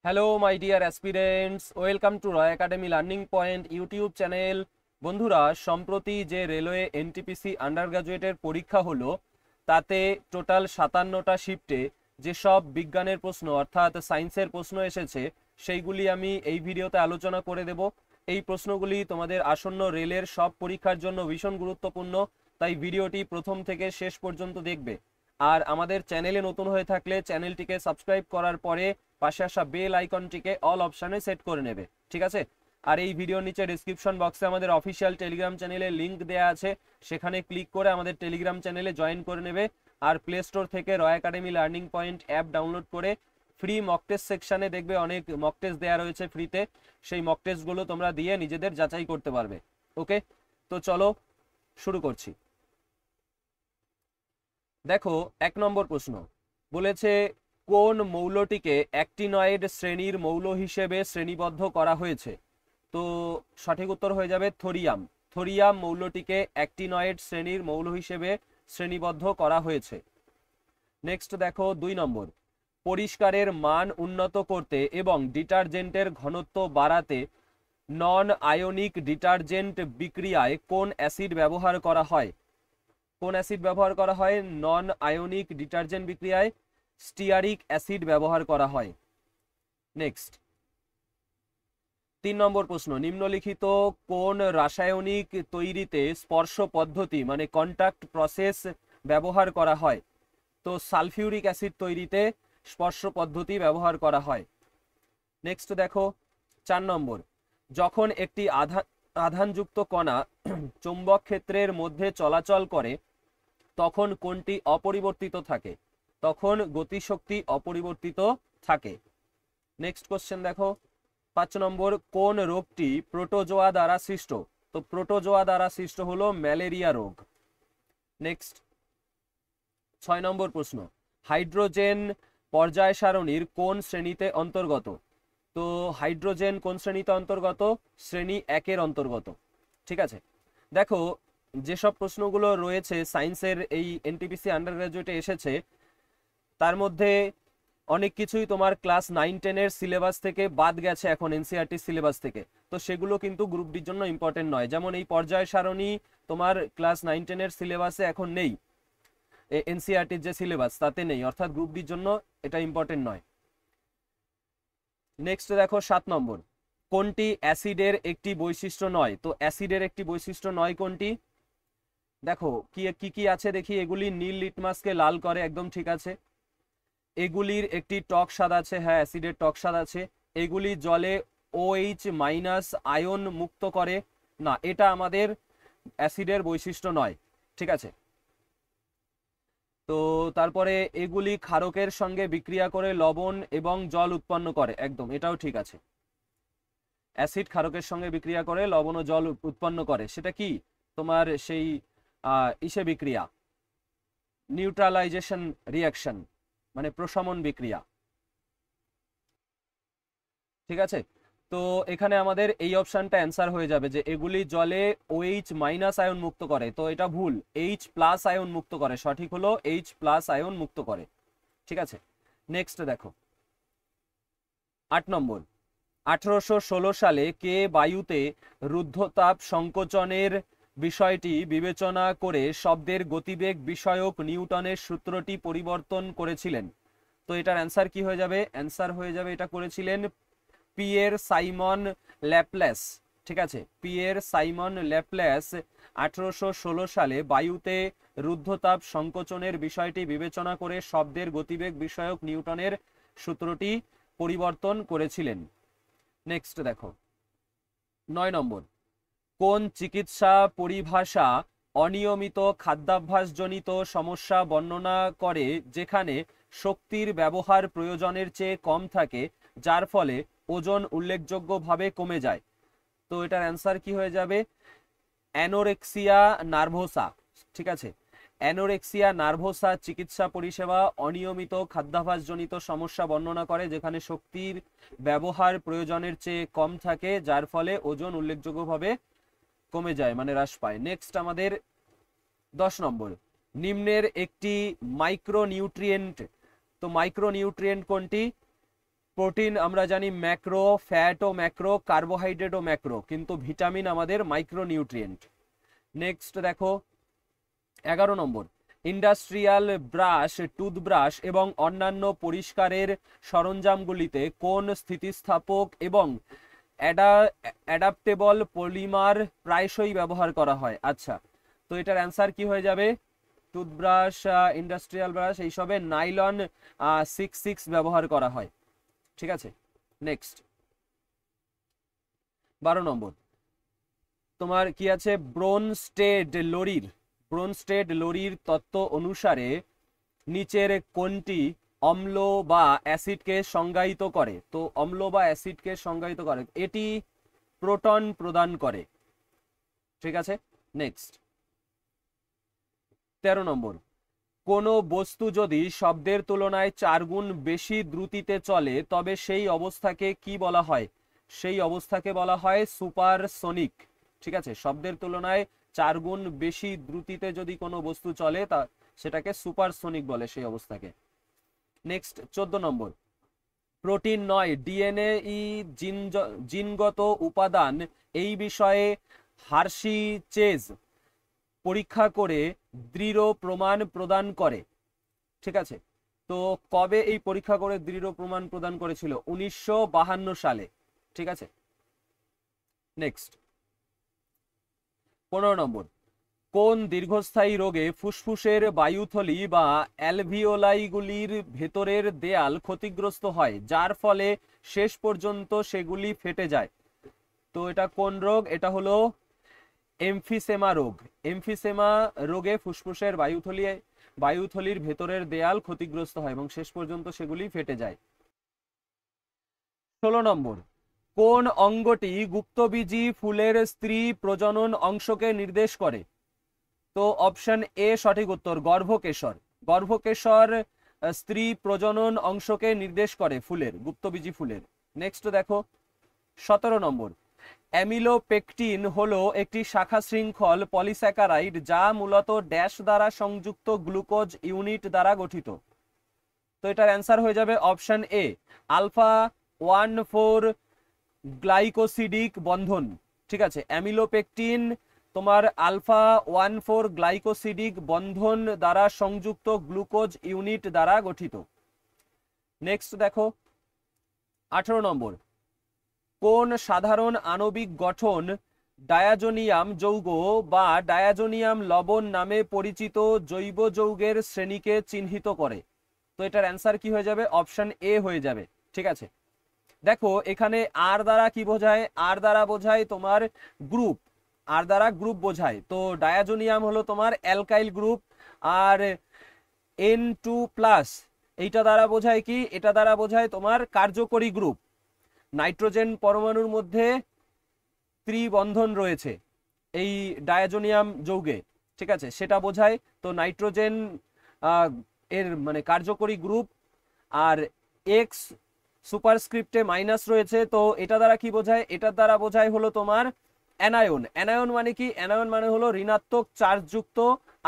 Hello my dear aspirants, welcome to Roy academy learning point YouTube channel. বন্ধুরা, সম্প্রতি যে railway NTPC under গ্রাজুয়েটের পরীক্ষা হলো, তাতে টোটাল 57টা শিফটে যেসব বিজ্ঞানের প্রশ্ন অর্থাৎ সায়েন্সের প্রশ্ন এসেছে সেইগুলি আমি এই ভিডিওতে আলোচনা করে দেব। এই প্রশ্নগুলি তোমাদের আসন্ন রেলের সব পরীক্ষার জন্য ভীষণ গুরুত্বপূর্ণ, তাই ভিডিওটি প্রথম থেকে শেষ পর্যন্ত দেখবে। আর আমাদের চ্যানেলে নতুন হয়ে থাকলে চ্যানেলটিকে সাবস্ক্রাইব করার পরে পাশে আসা বেল আইকনটিকে অল অপশানে সেট করে নেবে, ঠিক আছে? আর এই ভিডিওর নিচে ডিসক্রিপশন বক্সে আমাদের অফিসিয়াল টেলিগ্রাম চ্যানেলের লিঙ্ক দেওয়া আছে, সেখানে ক্লিক করে আমাদের টেলিগ্রাম চ্যানেলে জয়েন করে নেবে। আর প্লে স্টোর থেকে Roy academy learning point app download করে ফ্রি মক টেস্ট সেকশানে দেখবে অনেক মক টেস্ট দেওয়া রয়েছে ফ্রিতে, সেই মক টেস্টগুলো তোমরা দিয়ে নিজেদের যাচাই করতে পারবে। ওকে, তো চলো শুরু করছি। দেখো, 1 নম্বর প্রশ্ন বলেছে, কোন মৌলটিকে অ্যাক্টিনয়েড শ্রেণীর মৌল হিসেবে শ্রেণীবদ্ধ করা হয়েছে? তো সঠিক উত্তর হয়ে যাবে থোরিয়াম। থোরিয়াম মৌলটিকে অ্যাক্টিনয়েড শ্রেণীর মৌল হিসেবে শ্রেণীবদ্ধ করা হয়েছে। নেক্সট দেখো, 2 নম্বর, পরিষ্কারের মান উন্নত করতে এবং ডিটারজেন্টের ঘনত্ব বাড়াতে নন আয়নিক ডিটারজেন্ট বিক্রিয়ায় কোন অ্যাসিড ব্যবহার করা হয়? কোন অ্যাসিড ব্যবহার করা হয় নন আয়নিক ডিটারজেন্ট বিক্রিয়ায়? স্টিয়ারিক অ্যাসিড ব্যবহার করা হয়। নেক্সট, 3 নম্বর প্রশ্ন, নিম্নলিখিত কোন রাসায়নিক তৈরিতে স্পর্শ পদ্ধতি মানে কন্টাক্ট প্রসেস ব্যবহার করা হয়? তো সালফিউরিক অ্যাসিড তৈরিতে স্পর্শ পদ্ধতি ব্যবহার করা হয়। নেক্সট দেখো, 4 নম্বর, যখন একটি আধানযুক্ত কণা চৌম্বক ক্ষেত্রের মধ্যে চলাচল করে তখন কোনটি অপরিবর্তিত থাকে? তখন গতিশক্তি অপরিবর্তিত থাকে। নেক্সট কোশ্চেন দেখো, 5 নম্বর, কোন রোগটি প্রোটোজোয়া দ্বারা সৃষ্ট? তো প্রোটোজোয়া দ্বারা সৃষ্ট হলো ম্যালেরিয়া রোগ। নেক্সট, 6 নম্বর প্রশ্ন, হাইড্রোজেন পর্যায় সারণীর কোন শ্রেণীতে অন্তর্গত? তো হাইড্রোজেন কোন শ্রেণীতে অন্তর্গত? শ্রেণী 1-এর অন্তর্গত। ঠিক আছে, দেখো যেসব প্রশ্নগুলো রয়েছে সায়েন্সের এই এনটিপিসি আন্ডার গ্রাজুয়েটে এসেছে, তার মধ্যে অনেক কিছুই তোমার ক্লাস 9-10-এর সিলেবাস থেকে বাদ গেছে এখন এনসিইআরটি সিলেবাস থেকে, তো সেগুলো কিন্তু গ্রুপ ডির জন্য ইম্পর্টেন্ট নয়। যেমন এই পর্যায় সারণী তোমার ক্লাস 9-10-এর সিলেবাসে এখন নেই, এনসিইআরটির যে সিলেবাস তাতে নেই, অর্থাৎ গ্রুপ ডির জন্য এটা ইম্পর্টেন্ট নয়। নেক্সট দেখো, 7 নম্বর, কোনটি অ্যাসিডের একটি বৈশিষ্ট্য নয়? তো অ্যাসিডের একটি বৈশিষ্ট্য নয় কোনটি? দেখো কি কি আছে দেখি। এগুলি নীল লিটমাসকে লাল করে, একদম ঠিক আছে। এগুলির একটি টক স্বাদ আছে, হ্যাঁ অ্যাসিডের টক স্বাদ আছে। এগুলি জলে OH মাইনাস আয়ন মুক্ত করে, না এটা আমাদের অ্যাসিডের বৈশিষ্ট্য নয়। ঠিক আছে, তো তারপরে এগুলি ক্ষারকের সঙ্গে বিক্রিয়া করে লবণ এবং জল উৎপন্ন করে, একদম এটাও ঠিক আছে। অ্যাসিড ক্ষারকের সঙ্গে বিক্রিয়া করে লবণ ও জল উৎপন্ন করে, সেটা কি তোমার সেই ইসে বিক্রিয়া, নিউট্রালাইজেশন রিয়াকশন মানে প্রশমন বিক্রিয়া। ঠিক আছে, তো এখানে আমাদের এই অপশনটা অ্যান্সার হয়ে যাবে যে এগুলি জলে OH মাইনাস আয়ন মুক্ত করে, তো এটা ভুল, H প্লাস আয়ন মুক্ত করে, সঠিক হলো H প্লাস আয়ন মুক্ত করে। ঠিক আছে, নেক্সট দেখো, 8 নম্বর, 1816 সালে কে বায়ুতে রুদ্ধতাপ সংকোচনের বিষয়টি বিবেচনা করে শব্দের গতিবেগ বিষয়ক নিউটনের সূত্রটি পরিবর্তন করেছিলেন? তো এটার অ্যান্সার কি হয়ে যাবে? অ্যান্সার হয়ে যাবে, এটা করেছিলেন পিয়ের সাইমন ল্যাপ্লেস। ঠিক আছে, পিয়ের সাইমন ল্যাপ্লেস 1816 সালে বায়ুতে রুদ্ধতাপ সংকোচনের বিষয়টি বিবেচনা করে শব্দের গতিবেগ বিষয়ক নিউটনের সূত্রটি পরিবর্তন করেছিলেন। নেক্সট দেখো, 9 নম্বর, কোন চিকিৎসা পরিভাষা অনিয়মিত খাদ্যাভ্যাসজনিত সমস্যা বর্ণনা করে যেখানে শক্তির ব্যবহার প্রয়োজনের চেয়ে কম থাকে, যার ফলে ওজন উল্লেখযোগ্যভাবে কমে যায়? তো এটার অ্যান্সার কি হয়ে যাবে? Anorexia nervosa. ঠিক আছে, অ্যানোরেক্সিয়া নার্ভোসা চিকিৎসা পরিষেবা অনিয়মিত খাদ্যাভ্যাসজনিত সমস্যা বর্ণনা করে যেখানে শক্তির ব্যবহার প্রয়োজনের চেয়ে কম থাকে, যার ফলে ওজন উল্লেখযোগ্যভাবে কমে যায় মানে হ্রাস পায়। নেক্সট আমাদের 10 নম্বর, নিম্নের একটি মাইক্রোনিউট্রিয়েন্ট, তো মাইক্রোনিউট্রিয়েন্ট কোনটি? প্রোটিন আমরা জানি ম্যাক্রো, ফ্যাটও ম্যাক্রো, কার্বোহাইড্রেটও ম্যাক্রো, কিন্তু ভিটামিন আমাদের মাইক্রো নিউট্রিয়েন্ট। নেক্সট দেখো 11 নম্বর, ইন্ডাস্ট্রিয়াল ব্রাশ, টুথব্রাশ এবং অন্যান্য পরিষ্কারের সরঞ্জামগুলিতে কোন স্থিতিস্থাপক এবং অ্যাডাপ্টেবল পলিমার প্রায়শই ব্যবহার করা হয়? আচ্ছা, তো এটার অ্যান্সার কি হয়ে যাবে? টুথব্রাশ, ইন্ডাস্ট্রিয়াল ব্রাশ এইসবে নাইলন 66 ব্যবহার করা হয়। ঠিক আছে, নেক্সট 12 নম্বর, তোমার কি আছে? ব্রোনস্টেড লরির তত্ত্ব অনুসারে নিচের কোনটি অম্ল বা অ্যাসিডকে সংজ্ঞায়িত করে? তো অম্ল বা অ্যাসিডকে সংজ্ঞায়িত করে, এটি প্রোটন প্রদান করে। ঠিক আছে, নেক্সট 13 নম্বর, কোনো বস্তু যদি শব্দের তুলনায় 4 গুণ বেশি দ্রুতিতে চলে তবে সেই অবস্থাকে কি বলা হয়? সেই অবস্থাকে বলা হয় সুপারসনিক। ঠিক আছে, শব্দের তুলনায় 4 গুণ বেশি দ্রুতিতে যদি কোনো বস্তু চলে তা সেটাকে সুপারসনিক বলে সেই অবস্থাকে। নেক্সট 14 নম্বর, প্রোটিন নয় ডিএনএ জিনগত উপাদান এই বিষয়ে হার্শি চেজ পরীক্ষা করে দৃঢ় প্রমাণ প্রদান করে। ঠিক আছে, তো কবে এই পরীক্ষা করে দৃঢ় প্রমাণ প্রদান করেছিল? 1952 সালে। ঠিক আছে, নেক্সট 15 নম্বর, কোন দীর্ঘস্থায়ী রোগে ফুসফুসের বায়ুথলি বা অ্যালভিওলাইগুলির ভেতরের দেয়াল ক্ষতিগ্রস্ত হয় যার ফলে শেষ পর্যন্ত সেগুলি ফেটে যায়? তো এটা কোন রোগ? এটা হলো এমফিসেমা রোগ। এমফিসেমা রোগে ফুসফুসের বায়ুথলির ভেতরের দেয়াল ক্ষতিগ্রস্ত হয় এবং শেষ পর্যন্ত সেগুলি ফেটে যায়। 16 নম্বর, কোন অঙ্গটি গুপ্তবীজী ফুলের স্ত্রী প্রজনন অংশকে নির্দেশ করে? তো অপশন এ সঠিক উত্তর, গর্ভকেশর। গর্ভকেশর স্ত্রী প্রজনন অংশকে নির্দেশ করে ফুলের, গুপ্তবীজী ফুলের। নেক্সট দেখো 17 নম্বর, অ্যামিলোপেকটিন হলো একটি শাখা শৃঙ্খল পলিস্যাকারাইড যা মূলত ড্যাশ দ্বারা সংযুক্ত গ্লুকোজ ইউনিট দ্বারা গঠিত। তো এটার অ্যান্সার হয়ে যাবে অপশন এ, আলফা 1,4 গ্লাইকোসিডিক বন্ধন। ঠিক আছে, অ্যামিলোপেকটিন তোমার আলফা 1,4 গ্লাইকোসিডিক বন্ধন দ্বারা সংযুক্ত গ্লুকোজ ইউনিট দ্বারা গঠিত। নেক্সট দেখো 18 নম্বর, কোন সাধারণ আণবিক গঠন ডায়াজোনিয়াম যৌগ বা ডায়াজোনিয়াম লবণ নামে পরিচিত জৈব যৌগের শ্রেণীকে চিহ্নিত করে? তো এটার অ্যান্সার কি হয়ে যাবে? অপশন এ হয়ে যাবে। ঠিক আছে, দেখো এখানে আর দ্বারা কি বোঝায়? আর দ্বারা বোঝায় তোমার গ্রুপ, আর দ্বারা গ্রুপ বোঝায়। তো ডায়াজোনিয়াম হলো তোমার অ্যালকাইল গ্রুপ, আর N2+ এইটা দ্বারা বোঝায় কি? এটা দ্বারা বোঝায় তোমার কার্যকরী গ্রুপ। নাইট্রোজেন পরমাণুর মধ্যে ত্রিবন্ধন রয়েছে এই ডায়াজোনিয়াম যৌগে। ঠিক আছে, সেটা বোঝায়। তো নাইট্রোজেন এর মানে কার্যকরী গ্রুপ, আর এক্স সুপারস্ক্রিপ্টে মাইনাস রয়েছে। তো এটা দ্বারা কি বোঝায়? এটার দ্বারা বোঝায় হলো তোমার অ্যানায়ন। অ্যানায়ন মানে কি? অ্যানায়ন মানে হলো ঋণাত্মক চার্জযুক্ত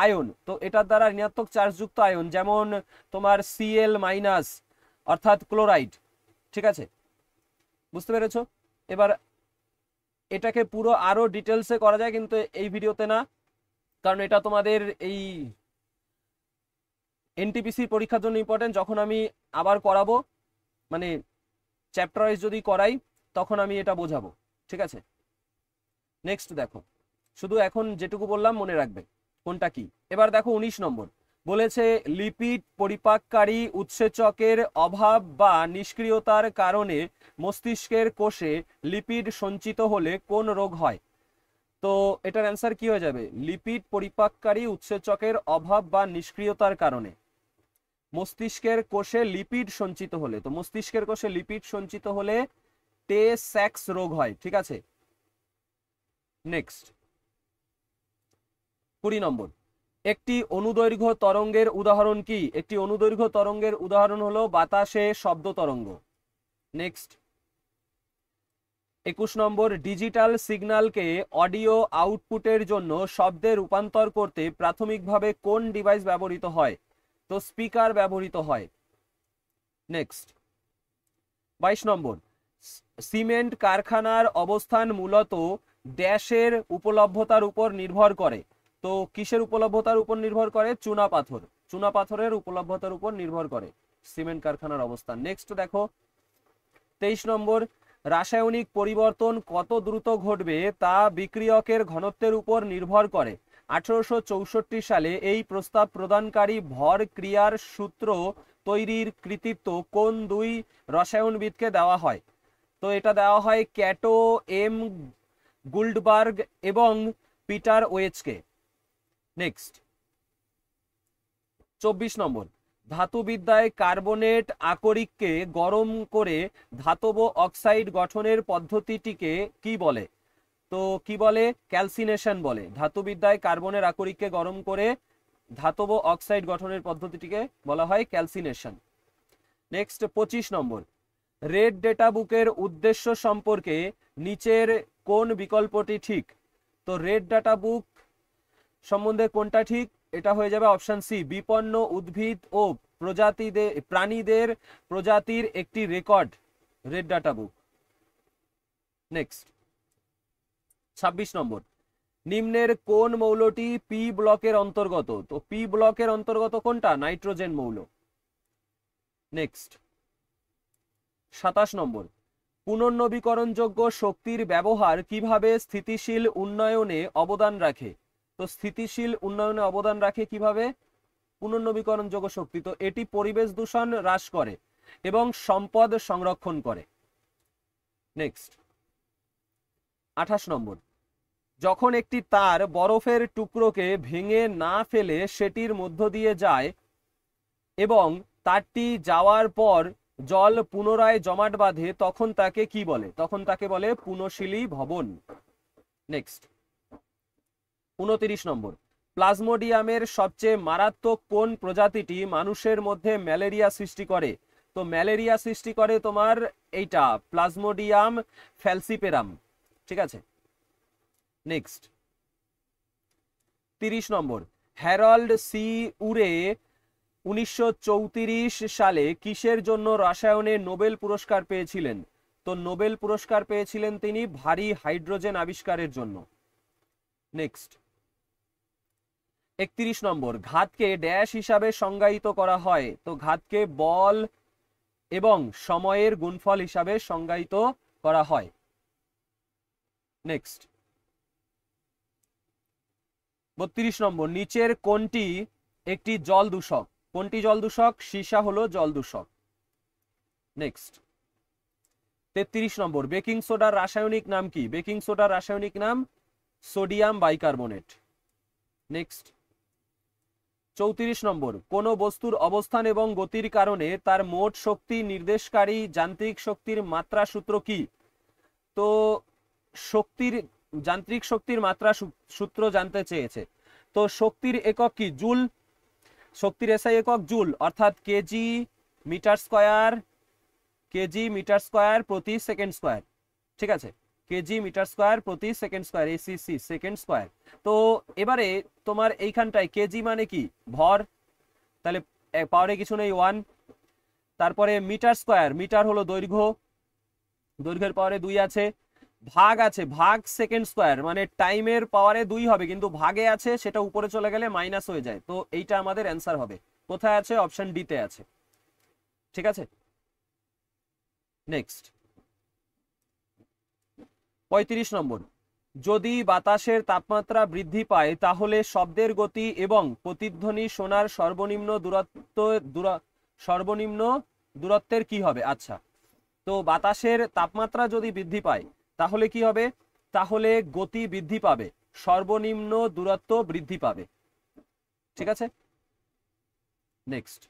আয়ন। তো এটার দ্বারা ঋণাত্মক চার্জযুক্ত আয়ন, যেমন তোমার Cl- অর্থাৎ ক্লোরাইড। ঠিক আছে, বুঝতে পেরেছো? এবার এটাকে পুরো আরো ডিটেলসে করা যায়, কিন্তু এই ভিডিওতে না, কারণ এটা তোমাদের এই এনটিপিসি পরীক্ষার জন্য ইম্পর্টেন্ট। যখন আমি আবার করাবো, মানে চ্যাপ্টার ওয়াইজ যদি করাই, তখন আমি এটা বোঝাবো। ঠিক আছে, নেক্সট দেখো, শুধু এখন যেটুকু বললাম মনে রাখবে কোনটা কি। এবার দেখো 19 নম্বর বলেছে, লিপিড পরিপাককারী উৎসেচকের অভাব বা নিষ্ক্রিয়তার কারণে মস্তিষ্কের কোষে লিপিড সঞ্চিত হলে কোন রোগ হয়? তো এটার অ্যান্সার কি হয়ে যাবে? লিপিড পরিপাককারী উৎসেচকের অভাব বা নিষ্ক্রিয়তার কারণে মস্তিষ্কের কোষে লিপিড সঞ্চিত হলে, তো মস্তিষ্কের কোষে লিপিড সঞ্চিত হলে টে স্যাক্স রোগ হয়। ঠিক আছে, নেক্সট 20 নম্বর, একটি অনুদৈর্ঘ্য তরঙ্গের উদাহরণ কি? একটি অনুদৈর্ঘ্য তরঙ্গের উদাহরণ হলো বাতাসে শব্দ তরঙ্গ। নেক্সট 21 নম্বর, ডিজিটাল সিগন্যালকে অডিও আউটপুটের জন্য শব্দে রূপান্তর করতে প্রাথমিকভাবে কোন ডিভাইস ব্যবহৃত হয়? তো স্পিকার ব্যবহৃত হয়। নেক্সট 22 নম্বর, সিমেন্ট কারখানার অবস্থান মূলত ড্যাশের উপলব্ধতার উপর নির্ভর করে। তো কিসের উপলব্ধতার উপর নির্ভর করে? চুনা পাথরের উপলব্ধতার উপর নির্ভর করে সিমেন্ট কারখানার অবস্থান। নেক্সট দেখো 23 নম্বর, রাসায়নিক পরিবর্তন কত দ্রুত ঘটবে তা বিক্রিয়কের ঘনত্বের উপর নির্ভর করে। 1864 সালে এই প্রস্তাব প্রদানকারী ভর ক্রিয়ার সূত্র তৈরির কৃতিত্ব কোন দুই রসায়নবিদকে দেওয়া হয়? তো এটা দেওয়া হয় ক্যাটো এম গুল্ডবার্গ এবং পিটার ওয়েজকে। নেক্সট 24 নম্বর, ধাতুবিদ্যায় কার্বনেট আকরিককে গরম করে ধাতব অক্সাইড গঠনের পদ্ধতিটিকে কি বলে? তো কি বলে? ক্যালসিনেশন বলে। ধাতুবিদ্যায় কার্বনের আকরিককে গরম করে ধাতব অক্সাইড গঠনের পদ্ধতিটিকে বলা হয় ক্যালসিনেশন। নেক্সট 25 নম্বর, রেড ডেটা বুকের উদ্দেশ্য সম্পর্কে নিচের কোন বিকল্পটি ঠিক? তো রেড ডাটা বুক সম্বন্ধে কোনটা ঠিক? এটা হয়ে যাবে অপশন সি, বিপন্ন উদ্ভিদ ও প্রাণীদের প্রজাতির একটি record red data book. Next 26 নম্বর, নিম্নের কোন মৌলটি পি ব্লকের অন্তর্গত? তো পি ব্লকের অন্তর্গত কোনটা? নাইট্রোজেন মৌল। নেক্সট 27 নম্বর, পুনর্নবীকরণযোগ্য শক্তির ব্যবহার কিভাবে স্থিতিশীল উন্নয়নে অবদান রাখে? তো স্থিতিশীল উন্নয়নে অবদান রাখে কিভাবে? পুনর্নবীকরণযোগ্য শক্তি, তো এটি পরিবেশ দূষণ হ্রাস করে এবং সম্পদ সংরক্ষণ করে। নেক্সট 28 নম্বর, যখন একটি তার বরফের টুকরোকে ভেঙে না ফেলে সেটির মধ্য দিয়ে যায় এবং তারটি যাওয়ার পর জল পুনরায় জমাট বাঁধে তখন তাকে কি বলে? তখন তাকে বলে পুনঃশীলী ভবন। নেক্সট 29 নম্বর, প্লাজমোডিয়ামের সবচেয়ে মারাত্মক কোন প্রজাতিটি মানুষের মধ্যে ম্যালেরিয়া সৃষ্টি করে? তো ম্যালেরিয়া সৃষ্টি করে তোমার এইটা প্লাজমোডিয়াম ফ্যালসিপেরাম। ঠিক আছে। নেক্সট 30 নম্বর, হ্যারল্ড সি উরে 1934 সালে কিসের জন্য রসায়নে নোবেল পুরস্কার পেয়েছিলেন? তো নোবেল পুরস্কার পেয়েছিলেন তিনি ভারী হাইড্রোজেন আবিষ্কারের জন্য। নেক্সট 31 নম্বর, ঘাতকে ড্যাশ হিসাবে সংজ্ঞায়িত করা হয়? তো ঘাতকে বল এবং সময়ের গুণফল হিসাবে সংজ্ঞায়িত করা হয়। নেক্সট 32 নম্বর, নিচের কোনটি একটি জল দূষক? কোনটি জল দূষক? সীসা হলো জল দূষক। নেক্সট 33 নম্বর, বেকিং সোডার রাসায়নিক নাম কি? বেকিং সোডার রাসায়নিক নাম সোডিয়াম বাইকার্বনেট। নেক্সট 34 নম্বর, কোন বস্তুর অবস্থান এবং গতির কারণে তার মোট শক্তি নির্দেশকারী যান্ত্রিক শক্তির মাত্রা সূত্র কি? তো যান্ত্রিক শক্তির মাত্রা সূত্র জানতে চেয়েছে। তো শক্তির একক কি? জুল। শক্তির এসআই একক জুল, অর্থাৎ কেজি মিটার স্কয়ার প্রতি সেকেন্ড স্কয়ার। ঠিক আছে, কেজি মিটার স্কয়ার প্রতি সেকেন্ড স্কয়ার, এসিসি সেকেন্ড স্কয়ার। তো এবারে তোমার এইখানটায় কেজি মানে কি? ভর, তাহলে পাওয়ারে কিছু নেই 1। তারপরে মিটার স্কয়ার, মিটার হলো দৈর্ঘ্য, দৈর্ঘ্যের পাওয়ারে 2 আছে। ভাগ আছে, ভাগ সেকেন্ড স্কয়ার, মানে টাইমের পাওয়ারে 2 হবে কিন্তু ভাগে আছে, সেটা উপরে চলে গেলে মাইনাস হয়ে যায়। তো এইটা আমাদের অ্যান্সার হবে। কোথায় আছে? অপশন ডি তে আছে। ঠিক আছে। নেক্সট 35 নম্বর, যদি বাতাসের তাপমাত্রা বৃদ্ধি পায় তাহলে শব্দের গতি এবং প্রতিধ্বনি শোনার সর্বনিম্ন দূরত্বের কি হবে? আচ্ছা, তো বাতাসের তাপমাত্রা যদি বৃদ্ধি পায় তাহলে কি হবে? তাহলে গতি বৃদ্ধি পাবে, সর্বনিম্ন দূরত্ব বৃদ্ধি পাবে। ঠিক আছে। নেক্সট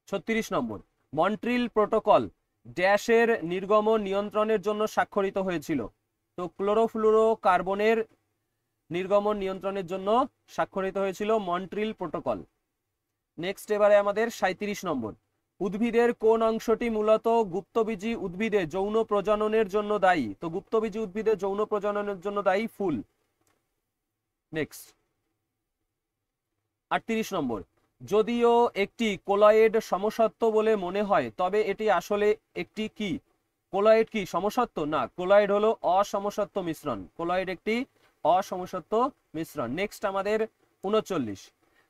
36 নম্বর, মন্ট্রিল প্রোটোকল ড্যাশের নির্গমন নিয়ন্ত্রণের জন্য স্বাক্ষরিত হয়েছিল? তো ক্লোরোফ্লুরোকার্বনের নির্গমন নিয়ন্ত্রণের জন্য স্বাক্ষরিত হয়েছিল মন্ট্রিল প্রোটোকল। নেক্সট এবারে আমাদের 37 নম্বর, উদ্ভিদের কোন অংশটি মূলত গুপ্তবীজী উদ্ভিদে যৌন প্রজননের জন্য দায়ী? তো গুপ্তবীজী উদ্ভিদে যৌন প্রজননের জন্য দায়ী ফুল। নেক্সট 38 নম্বর, যদিও একটি কোলয়েড সমসত্ব বলে মনে হয়, তবে এটি আসলে একটি কি? কোলয়েড কি সমসত্ব? না, কোলয়েড হলো অসমসত্ব মিশ্রণ। কোলয়েড একটি অসমসত্ব মিশ্রণ। নেক্সট আমাদের 39,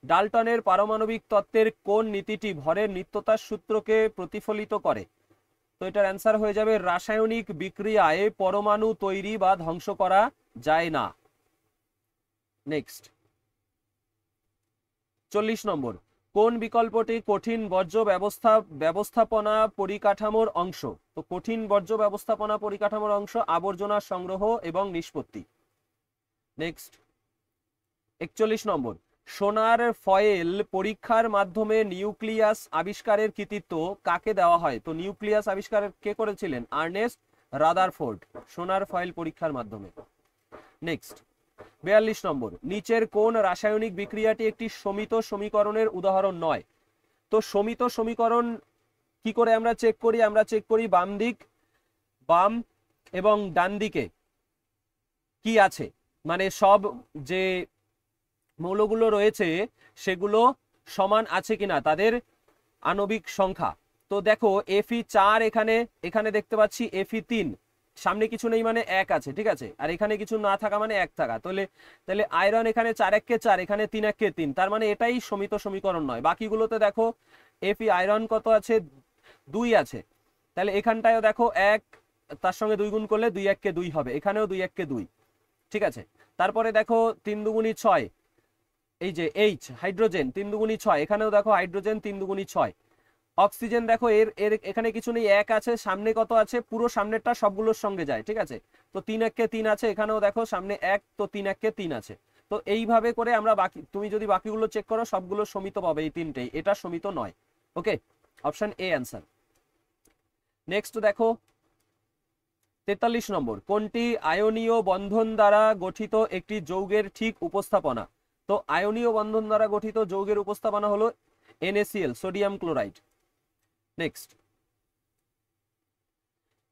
ডাল্টনের পারমাণবিক তত্ত্বের কোন নীতিটি ভরের নিত্যতার সূত্রকে প্রতিফলিত করে? তো এটার অ্যান্সার হয়ে যাবে রাসায়নিক বিক্রিয়ায় পরমাণু তৈরি বা ধ্বংস করা যায় না। নেক্সট 40 নম্বর, কোন বিকল্পটি কঠিন বর্জ্য ব্যবস্থাপনা পরিকাঠামোর অংশ? তো কঠিন বর্জ্য ব্যবস্থাপনা পরিকাঠামোর অংশ আবর্জনা সংগ্রহ এবং নিষ্পত্তি। নেক্সট 41 নম্বর, সোনার ফয়েল পরীক্ষার মাধ্যমে নিউক্লিয়াস আবিষ্কারের কৃতিত্ব কাকে দেওয়া হয়? তো নিউক্লিয়াস আবিষ্কার কে করেছিলেন? আর্নেস্ট রাদারফোর্ড, সোনার ফয়েল পরীক্ষার মাধ্যমে। নেক্সট 42 নম্বর, নিচের কোন রাসায়নিক বিক্রিয়াটি একটি সমিত সমীকরণের উদাহরণ নয়? তো সমিত সমীকরণ কি করে আমরা চেক করি? আমরা চেক করি বাম দিক, বাম এবং ডান দিকে কি আছে, মানে সব যে মৌলগুলো রয়েছে সেগুলো সমান আছে কিনা, তাদের আণবিক সংখ্যা। তো দেখো Fe4 এখানে, এখানে দেখতে পাচ্ছি Fe3, সামনে কিছু নেই মানে 1 আছে, ঠিক আছে, আর এখানে কিছু না থাকা মানে 1 থাকা। তাহলে আয়রন এখানে 4 1 কে 4, এখানে 3 1 কে 3, তার মানে এটাই সমিত সমীকরণ নয়। বাকিগুলোতে দেখো Fe আয়রন কত আছে? 2 আছে। তাহলে এখানটায়ও দেখো 1, তার সঙ্গে 2 গুণ করলে 2 1 কে 2 হবে, এখানেও 2 1 কে 2, ঠিক আছে। তারপরে দেখো 3 দুগুণী 6, এই যে H হাইড্রোজেন 3 দুগুণী 6, এখানেও দেখো হাইড্রোজেন 3 দুগুণী 6। অক্সিজেন দেখো এর এর এখানে কিছু নেই, 1 আছে, সামনে কত আছে? পুরো সামনেরটা সবগুলোর সঙ্গে যায়, ঠিক আছে। তো 3 1 কে 3 আছে, এখানেও দেখো সামনে 1, তো 3 1 কে 3 আছে। তো এইভাবে করে আমরা বাকি, তুমি যদি বাকিগুলো চেক করো সবগুলো সমিত পাবে, এই তিনটেই, এটা সমিত নয়। ওকে, অপশন এ অ্যান্সার। নেক্সট দেখো 43 নম্বর, কোনটি আয়নীয় বন্ধন দ্বারা গঠিত একটি যৌগের ঠিক উপস্থাপনা? তো আয়নীয় বন্ধন দ্বারা গঠিত যৌগের উপস্থাপনা হলো NaCl, সোডিয়াম ক্লোরাইড। নেক্সট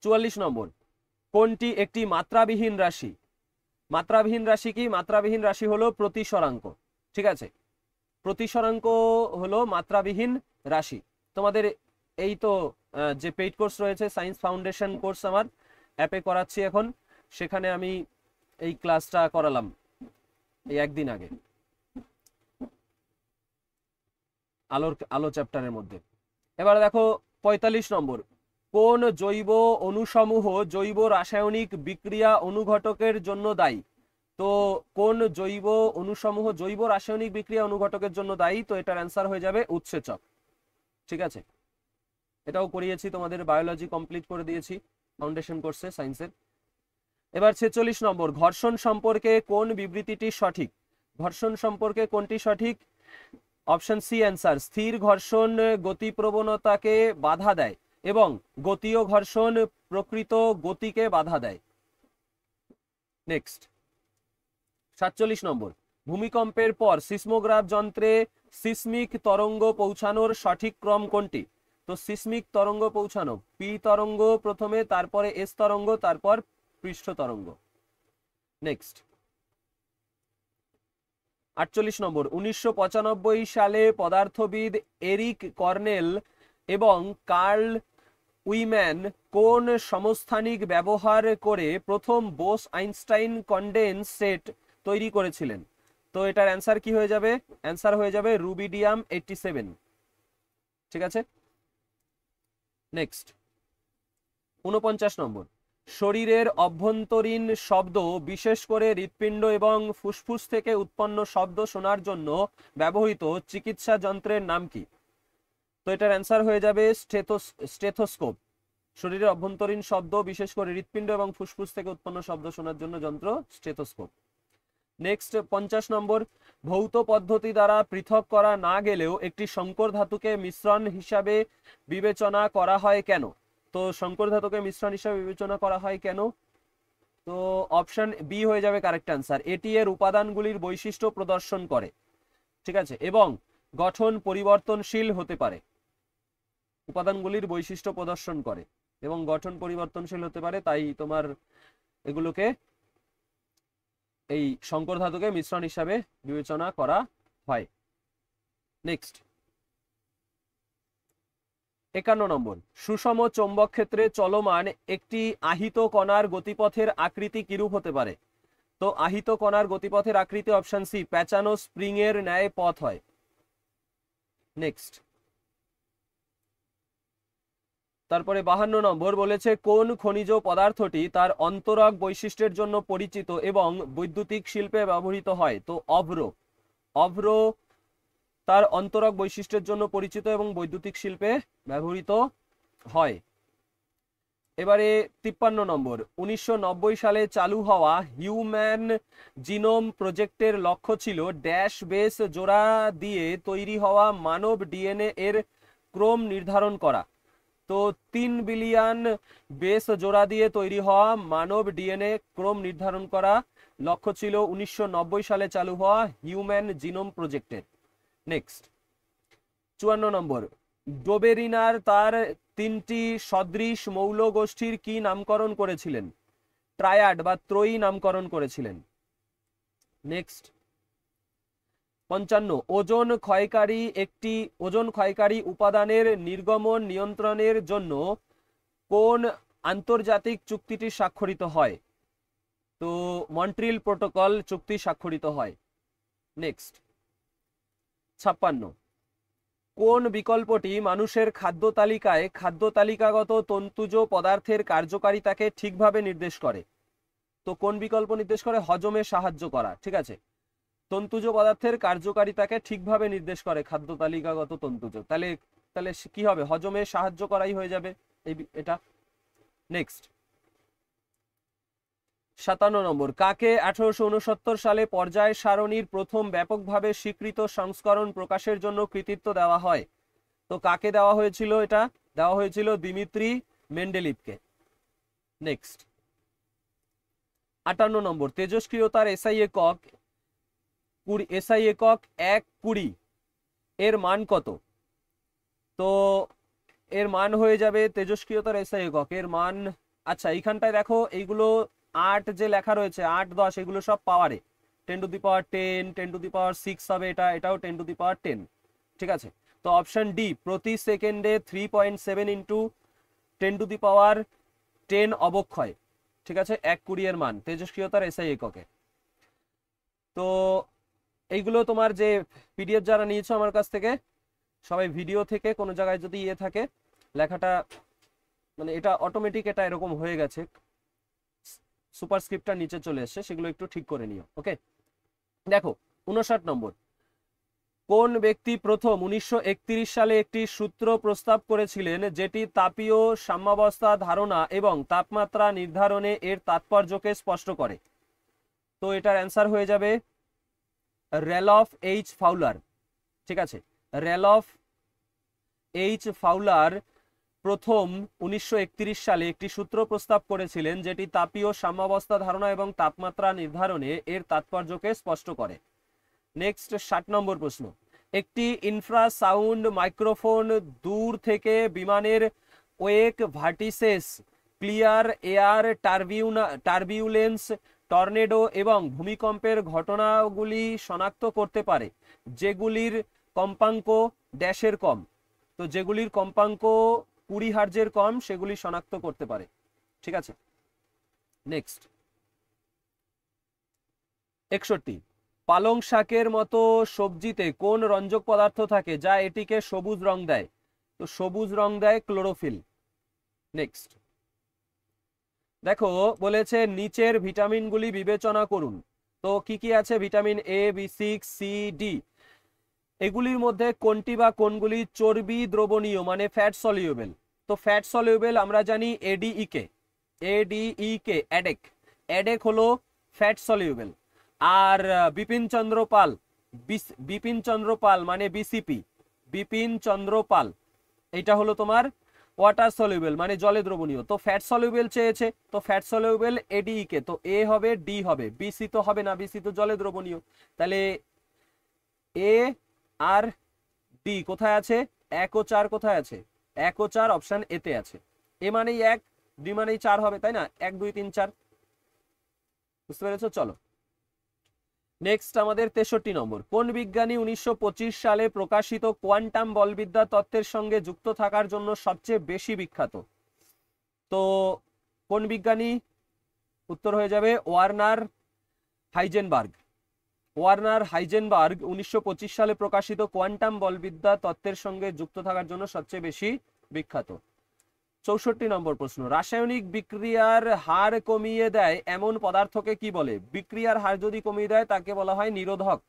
44 নম্বর, কোনটি একটি মাত্রাবিহীন রাশি? মাত্রাবিহীন রাশি কি? মাত্রাবিহীন রাশি হলো প্রতিসরাঙ্ক, ঠিক আছে। প্রতিসরাঙ্ক হলো মাত্রাবিহীন রাশি। তোমাদের এই তো যে পেইড কোর্স রয়েছে, সায়েন্স ফাউন্ডেশন কোর্স আমার অ্যাপে করাচ্ছি এখন, সেখানে আমি এই ক্লাসটা করালাম এই একদিন আগে আলো চ্যাপ্টারের মধ্যে। এবার দেখো 45 নম্বর, কোন জৈব অণুসমূহ জৈব রাসায়নিক বিক্রিয়া অনুঘটকের জন্য দায়ী? তো কোন জৈব অণুসমূহ জৈব রাসায়নিক বিক্রিয়া অনুঘটকের জন্য দায়ী? তো এটার অ্যান্সার হয়ে যাবে উৎসেচক, ঠিক আছে। এটাও করিয়েছি, তোমাদের বায়োলজি কমপ্লিট করে দিয়েছি ফাউন্ডেশন কোর্সে সায়েন্সের। এবার 46 নম্বর, ঘর্ষণ সম্পর্কে কোন বিবৃতিটি সঠিক? ঘর্ষণ সম্পর্কে কোনটি সঠিক? অপশন সি অ্যান্সার, স্থির ঘর্ষণ গতি প্রবণতাকে বাধা দেয় এবং গতীয় ঘর্ষণ প্রকৃত গতিকে বাধা দেয়। নেক্সট 47 নম্বর, ভূমিকম্পের পর সিসমোগ্রাফ যন্ত্রে সিসমিক তরঙ্গ পৌঁছানোর সঠিক ক্রম কোনটি? তো সিসমিক তরঙ্গ পৌঁছানো, পি তরঙ্গ প্রথমে, তারপরে এস তরঙ্গ, তারপর পৃষ্ঠ তরঙ্গ। নেক্সট 48 নম্বর, 1995 সালে পদার্থবিদ এরিক কর্নেল এবং কার্ল উইম্যান কোন সমস্থানিক ব্যবহার করে প্রথম বোস আইনস্টাইন কনডেনসেট তৈরি করেছিলেন? তো এটার অ্যান্সার কি হয়ে যাবে? অ্যান্সার হয়ে যাবে রুবিডিয়াম 87, ঠিক আছে। নেক্সট 49 নম্বর, শরীরের অভ্যন্তরীণ শব্দ, বিশেষ করে হৃৎপিণ্ড এবং ফুসফুস থেকে উৎপন্ন শব্দ শোনার জন্য ব্যবহৃত চিকিৎসা যন্ত্রের নাম কি? তো এটার অ্যান্সার হয়ে যাবে স্টেথোস্কোপ। শরীরের অভ্যন্তরীণ শব্দ, বিশেষ করে হৃৎপিণ্ড এবং ফুসফুস থেকে উৎপন্ন শব্দ শোনার জন্য যন্ত্র স্টেথোস্কোপ। নেক্সট 50 নম্বর, ভৌত পদ্ধতি দ্বারা পৃথক করা না গেলেও একটি সংকর ধাতুকে মিশ্রণ হিসাবে বিবেচনা করা হয় কেন? তো সংকর ধাতুকে মিশ্রণ হিসাবে বিবেচনা করা হয় কেন? তো অপশন বি হয়ে যাবে কারেক্ট অ্যান্সার, এটি এর উপাদানগুলির বৈশিষ্ট্য প্রদর্শন করে, ঠিক আছে, এবং গঠন পরিবর্তনশীল হতে পারে। উপাদানগুলির বৈশিষ্ট্য প্রদর্শন করে এবং গঠন পরিবর্তনশীল হতে পারে, তাই তোমার এগুলোকে, এই সংকর ধাতুকে মিশ্রণ হিসাবে বিবেচনা করা হয়। নেক্সট 51 নম্বর, সুষম চৌম্বক ক্ষেত্রে চলমান একটি আহিত কণার গতিপথের আকৃতি কিরূপ হতে পারে? তো আহিত কণার গতিপথের আকৃতি অপশন সি, প্যাঁচানো স্প্রিং এর ন্যায় পথ হয়। নেক্সট তারপরে 52 নম্বর বলেছে, কোন খনিজ পদার্থটি তার অন্তরক বৈশিষ্ট্যের জন্য পরিচিত এবং বৈদ্যুতিক শিল্পে ব্যবহৃত হয়? তো অভ্র। অভ্র তার অন্তরক বৈশিষ্ট্যের জন্য পরিচিত এবং বৈদ্যুতিক শিল্পে ব্যবহৃত হয়। এবারে 53 নম্বর, 1990 সালে চালু হওয়া হিউম্যান জিনোম প্রজেক্টের লক্ষ্য ছিল ড্যাশ বেস জোড়া দিয়ে তৈরি হওয়া মানব ডিএনএ এর ক্রম নির্ধারণ করা। তো 3 বিলিয়ন বেস জোড়া দিয়ে তৈরি হওয়া মানব ডিএনএ ক্রম নির্ধারণ করা লক্ষ্য ছিল 1990 সালে চালু হওয়া হিউম্যান জিনোম প্রজেক্টের। নেক্সট 54 নম্বর, ডোবেরিনার তার 3টি সদৃশ মৌল গোষ্ঠীর কি নামকরণ করেছিলেন? ট্রায়াড বা ত্রয়ী নামকরণ করেছিলেন। নেক্সট 55, ওজন ক্ষয়কারী উপাদানের নির্গমন নিয়ন্ত্রণের জন্য কোন আন্তর্জাতিক চুক্তিটি স্বাক্ষরিত হয়? তো মন্ট্রিল প্রোটোকল চুক্তি স্বাক্ষরিত হয়। নেক্সট 56, কোন বিকল্পটি মানুষের খাদ্য তালিকাগত তন্তুজ পদার্থের কার্যকারিতাকে ঠিকভাবে নির্দেশ করে? তো কোন বিকল্প নির্দেশ করে? হজমে সাহায্য করা। ঠিক আছে, তন্তুজ পদার্থের কার্যকারিতাকে ঠিকভাবে নির্দেশ করে খাদ্য তালিকাগত তন্তুজ। তাহলে তাহলে কি হবে? হজমে সাহায্য করাই হয়ে যাবে এটা। নেক্সট 57 নম্বর, কাকে 1869 সালে পর্যায় সারণীর প্রথম ব্যাপকভাবে স্বীকৃত সংস্করণ প্রকাশের জন্য কৃতিত্ব দেওয়া হয়? তো কাকে দেওয়া হয়েছিল? এটা দেওয়া হয়েছিল দিমিত্রি মেন্ডেলিভকে। নেক্সট 58 নম্বর, তেজস্ক্রিয়তার এসআই একক 1/20 এর মান কত? তো এর মান হয়ে যাবে তেজস্ক্রিয়তার এসআই একক এর মান, আচ্ছা এইখানটায় দেখো এইগুলো 8 যে লেখা রয়েছে 8 10 এগুলো সব পাওয়ারে, 10^10 10^6 হবে, এটাও 10^10। ঠিক আছে, তো অপশন ডি, প্রতি সেকেন্ডে 3.7 ইন্টু 10^10 অবক্ষয়। ঠিক আছে, 1/20 এর মান তেজস্ক্রিয়তার এসআই এককে। তো এইগুলো তোমার যে পিডিএফ যারা নিয়েছো আমার কাছ থেকে, সবাই ভিডিও থেকে কোনো জায়গায় যদি ইয়ে থাকে লেখাটা, মানে এটা অটোমেটিক এটা এরকম হয়ে গেছে, সুপারস্ক্রিপ্টটা নিচে চলে এসছে, সেগুলো একটু ঠিক করে নিও। ওকে, দেখো 59 নম্বর, কোন ব্যক্তি প্রথম 1931 সালে একটি সূত্র প্রস্তাব করেছিলেন যেটি তাপীয় সাম্যাবস্থা ধারণা এবং তাপমাত্রা নির্ধারণে এর তাৎপর্যকে স্পষ্ট করে? তো এটার অ্যান্সার হয়ে যাবে র্যালফ এইচ ফাউলার। ঠিক আছে, র্যালফ এইচ ফাউলার প্রথম 1931 সালে একটি সূত্র প্রস্তাব করেছিলেন যেটি তাপীয় সাম্যাবস্থা ধারণা এবং তাপমাত্রা নির্ধারণে এর তাৎপর্যকে স্পষ্ট করে। নেক্সট 60 নম্বর প্রশ্ন, একটি ইনফ্রাসাউন্ড মাইক্রোফোন দূর থেকে বিমানের wake, vortices, clear air turbulence, tornado এবং ভূমিকম্পের ঘটনাগুলি শনাক্ত করতে পারে যেগুলির কম্পাঙ্ক ড্যাশের কম। তো যেগুলির কম্পাঙ্ক 20 হার্জের কম সেগুলি শনাক্ত করতে পারে। ঠিক আছে, নেক্সট 61, পালং শাকের মতো সবজিতে কোন রঞ্জক পদার্থ থাকে যা এটিকে সবুজ রং দেয়? তো সবুজ রং দেয় ক্লোরোফিল। নেক্সট দেখো বলেছে নিচের ভিটামিনগুলি বিবেচনা করুন। তো কি কি আছে? ভিটামিন এ, বি6, সি, ডি। এগুলির মধ্যে কোনটি বা কোনগুলি চর্বি দ্রবণীয় মানে ফ্যাট সলিউবেল? তো ফ্যাট সলিউবেল আমরা জানি এডিইকে, অ্যাডেক হলো ফ্যাট সলিউবেল। আর বিপিন চন্দ্র পাল মানে বিসিপি, বিপিন চন্দ্র পাল, এটা হলো তোমার ওয়াটার সলিউবেল মানে জলে দ্রবণীয়। তো ফ্যাট সলিউবেল চেয়েছে, তো ফ্যাট সলিউবেল এডিইকে, তো এ হবে, ডি হবে, বিসি তো হবে না, বিসি তো জলে দ্রবণীয়। তাহলে এ আর ডি কোথায় আছে? 1 ও 4 কোথায় আছে? 1 ও 4 অপশন এতে আছে। এ মানেই 1, ডি মানেই 4 হবে, তাই না? 1 2 3 4, বুঝতে পেরেছো? চলো নেক্সট আমাদের 63 নম্বর, কোন বিজ্ঞানী 1925 সালে প্রকাশিত কোয়ান্টাম বলবিদ্যা তত্ত্বের সঙ্গে যুক্ত থাকার জন্য সবচেয়ে বেশি বিখ্যাত? তো কোন বিজ্ঞানী? উত্তর হয়ে যাবে ওয়ার্নার হাইজেনবার্গ। ওয়ার্নার হাইজেনবার্গ 1925 সালে প্রকাশিত কোয়ান্টাম বলবিদ্যা তত্ত্বের সঙ্গে যুক্ত থাকার জন্য সবচেয়ে বেশি বিখ্যাত। 64 নম্বর প্রশ্ন, রাসায়নিক বিক্রিয়ার হার কমিয়ে দেয় এমন পদার্থকে কি বলে? বিক্রিয়ার হার যদি কমিয়ে দেয় তাকে বলা হয় নিরোধক।